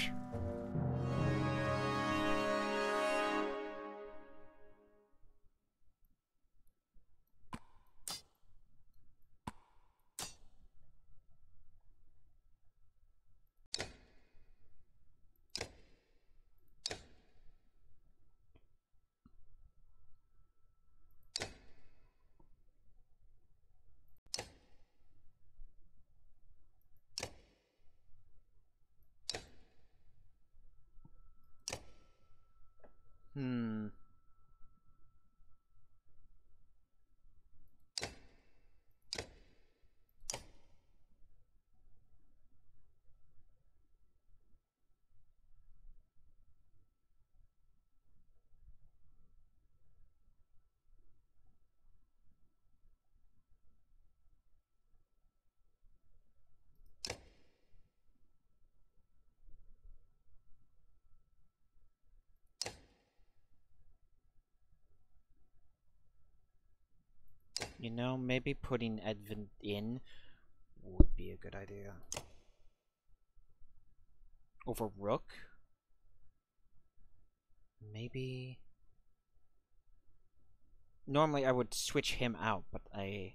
You know, maybe putting Edvin in would be a good idea. Over Rook? Maybe... Normally I would switch him out, but I...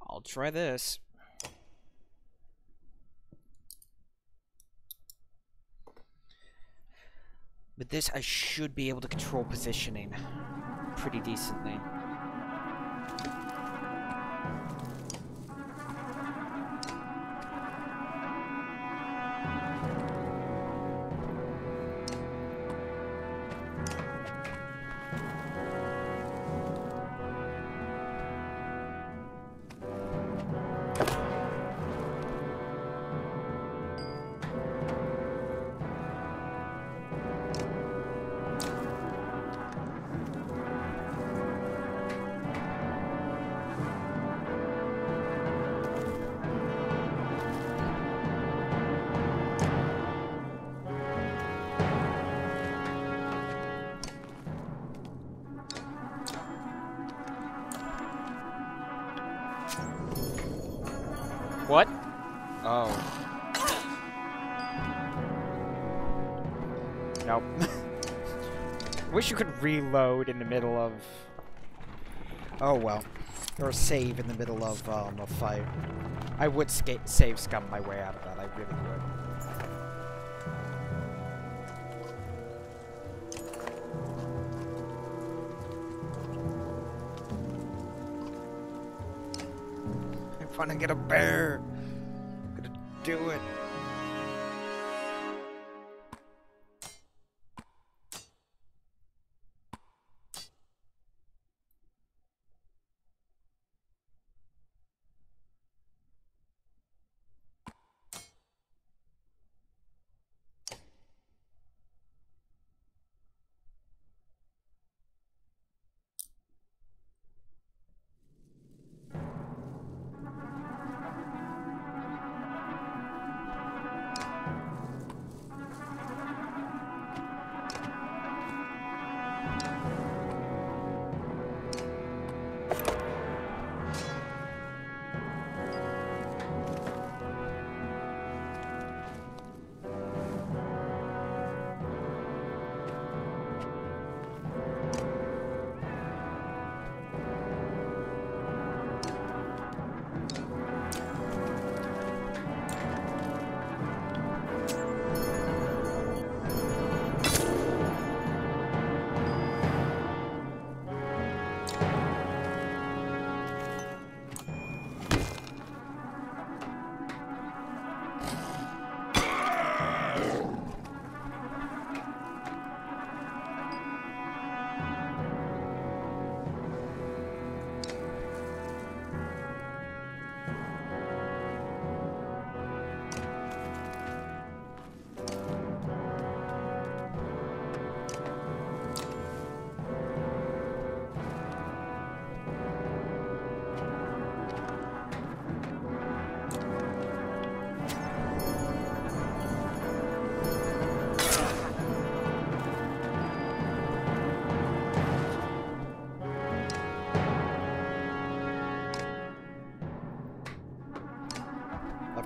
I'll try this. With this, I should be able to control positioning pretty decently. What? Oh. Nope. Wish you could reload in the middle of... Oh well. Or save in the middle of a fight. I would save scum my way out of that, I really would. I want to get a bear. I'm gonna do it.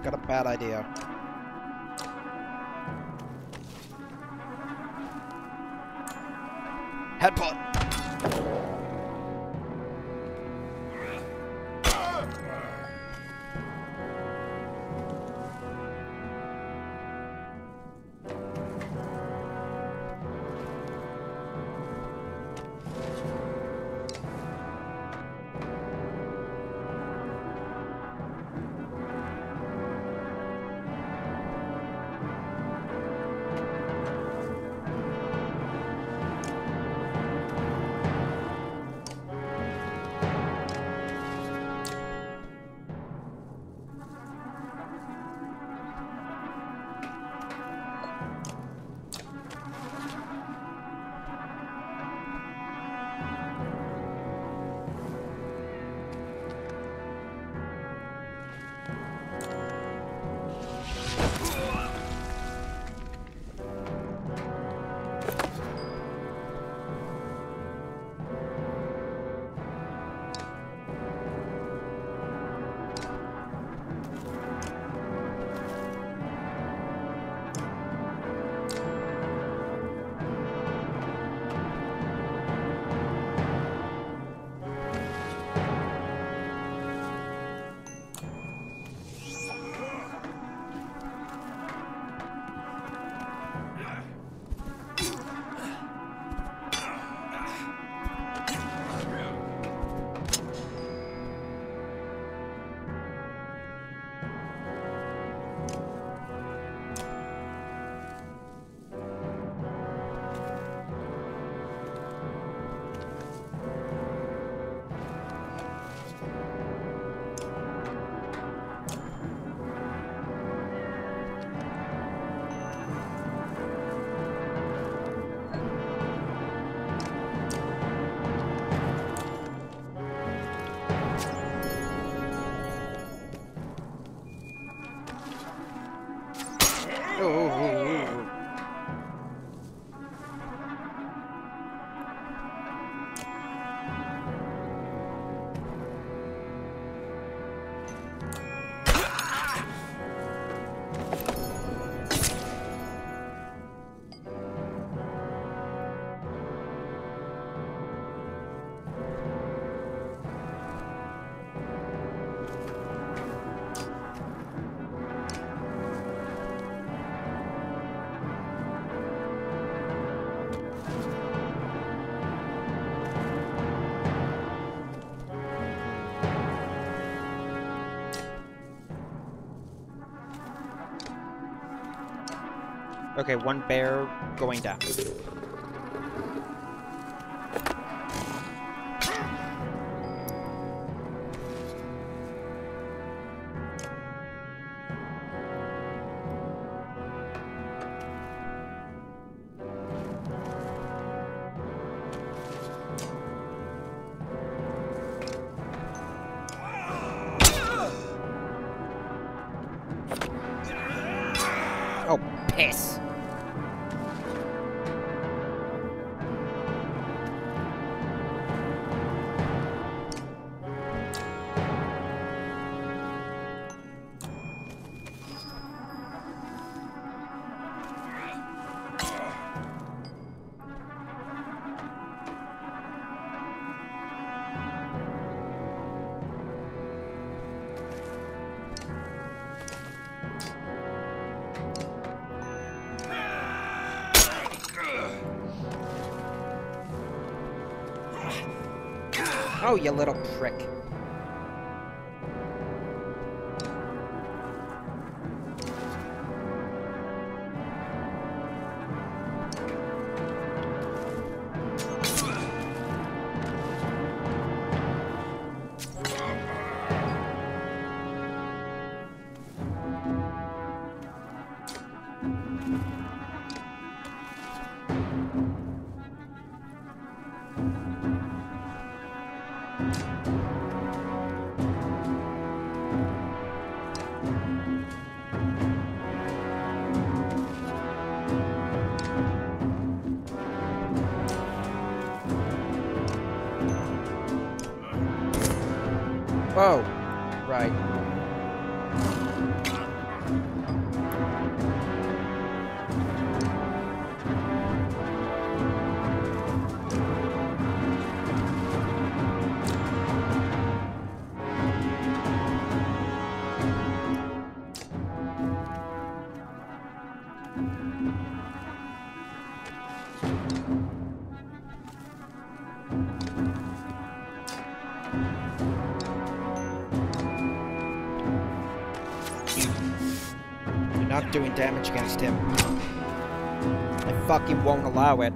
Got a bad idea. Headbutt! Okay, one bear going down. Oh, piss. Oh, you little prick. Whoa. Right. You're not doing damage against him. I fucking won't allow it.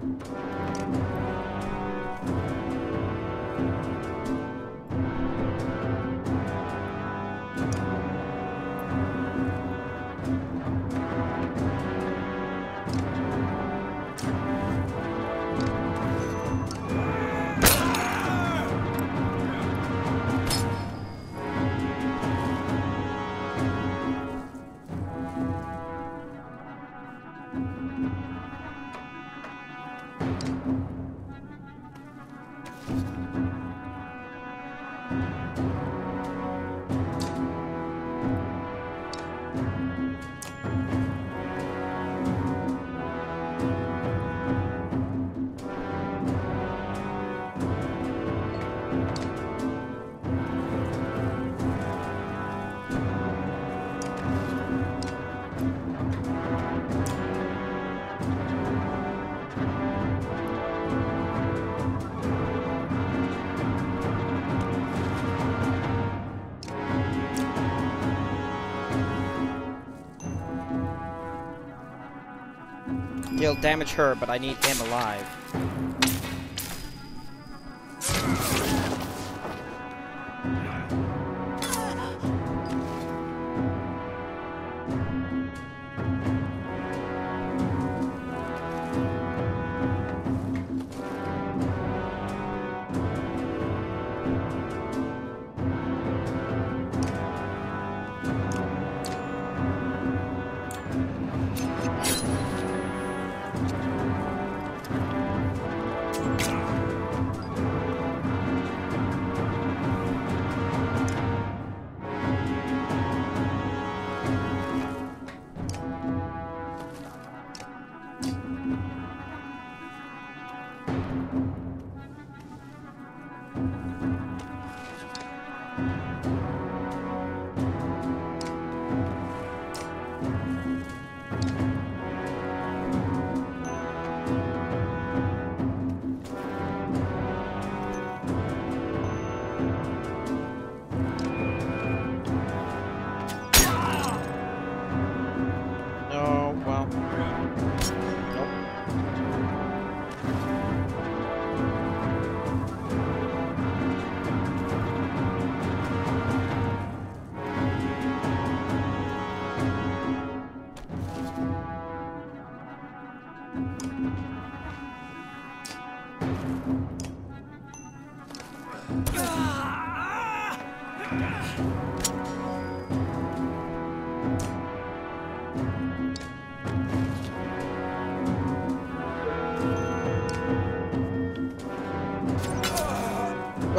He'll damage her, but I need him alive.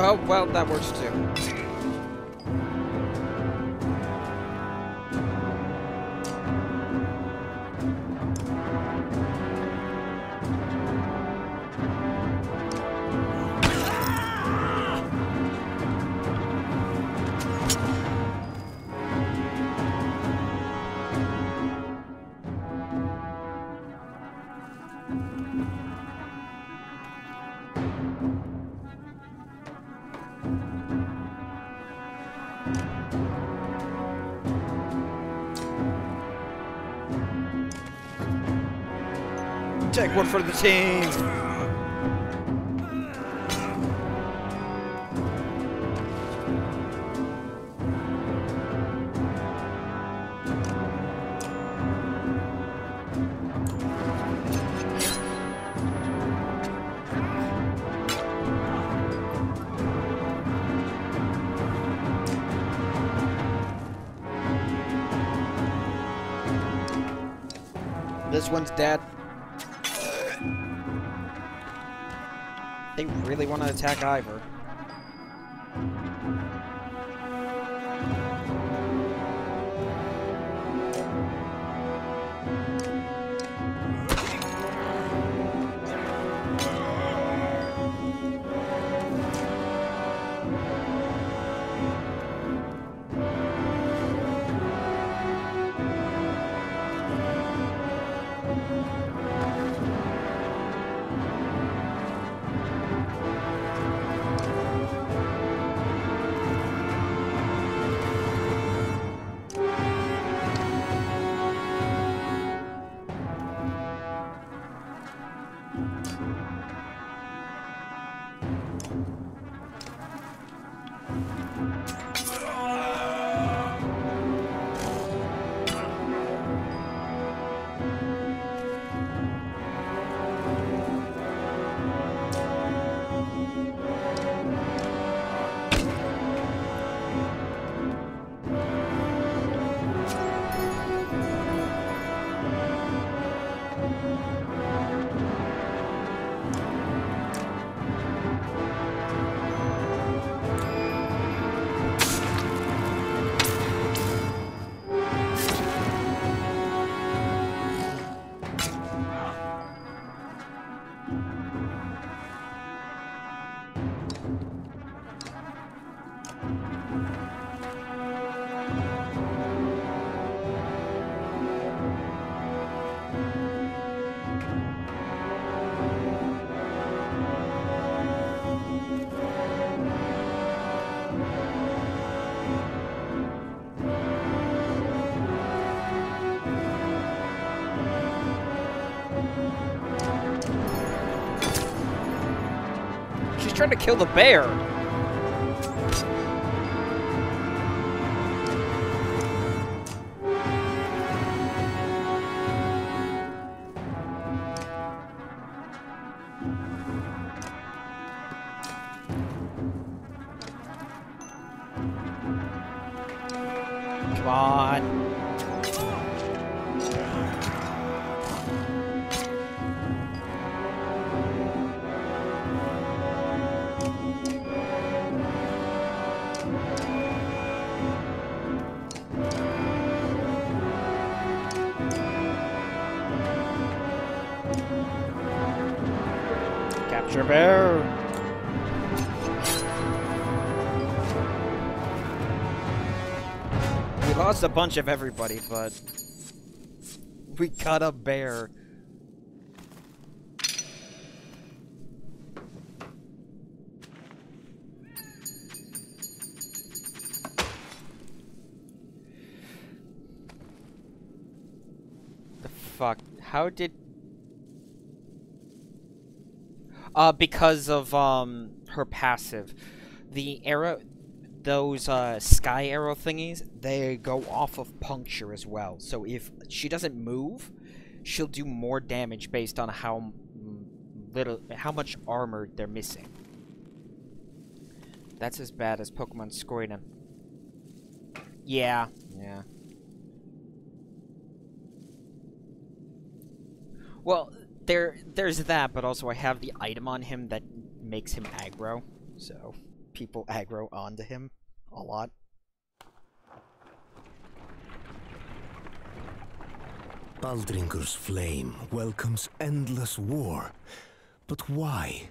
Oh, well, that works too. Take one for the team. This one's dead. They really want to attack Ivor. She's trying to kill the bear. Come on. Capture bear. We lost a bunch of everybody, but we got a bear. The fuck? How did... because of, her passive. The arrow... Those, sky arrow thingies, they go off of puncture as well. So if she doesn't move, she'll do more damage based on how much armor they're missing. That's as bad as Pokemon scoring them. Yeah. Well, there's that, but also I have the item on him that makes him aggro, so people aggro onto him a lot. Baldringer's flame welcomes endless war. But why?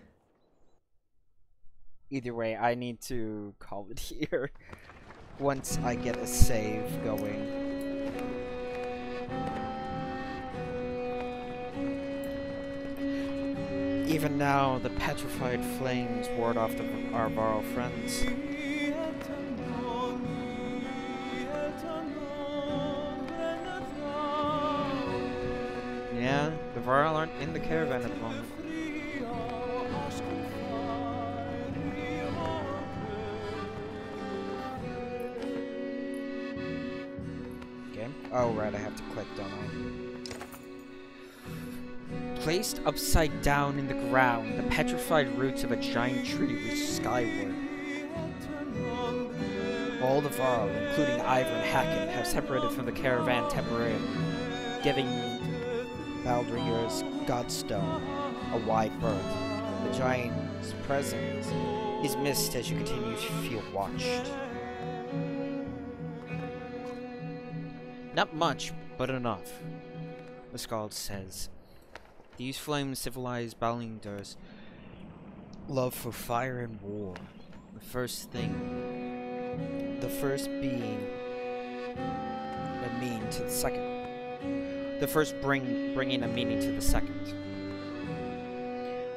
Either way, I need to call it here once I get a save going. Even now, the petrified flames ward off our Varl friends. Yeah, the Varl aren't in the caravan at the moment. Okay. Oh, right, I have to click, don't I? Placed upside down in the ground, the petrified roots of a giant tree reach skyward. All the Varl, including Ivor and Hackett, have separated from the caravan temporarily, giving Baldringer's Godstone a wide berth. The giant's presence is missed as you continue to feel watched. Not much, but enough, the Skald says. These flames symbolize Baldringer's love for fire and war. The first being a mean to the second. The first bringing a meaning to the second.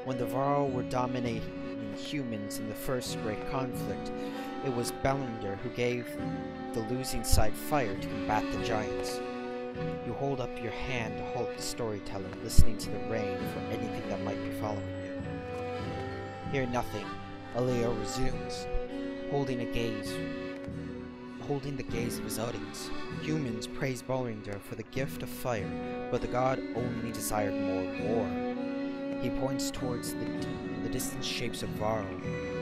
When the Varl were dominating humans in the first great conflict, it was Ballinger who gave the losing side fire to combat the giants. You hold up your hand to hold the storyteller, listening to the rain for anything that might be following you. Hearing nothing, Aleo resumes. holding the gaze of his audience. Humans praised Balrinder for the gift of fire, but the god only desired more war. He points towards the distant shapes of Varl.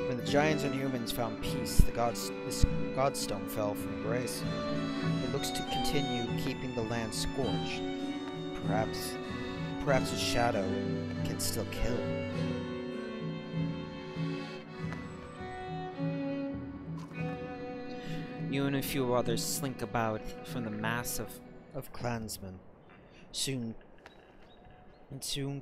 When the giants and humans found peace, this godstone fell from grace. It looks to continue keeping the land scorched. Perhaps its shadow can still kill. You and a few others slink about from the mass of clansmen. Soon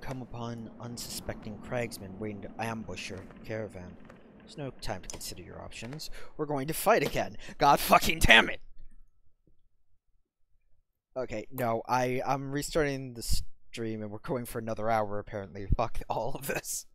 come upon unsuspecting cragsmen waiting to ambush your caravan. There's no time to consider your options. We're going to fight again. God fucking damn it! Okay, no, I'm restarting the stream and we're going for another hour apparently. Fuck all of this.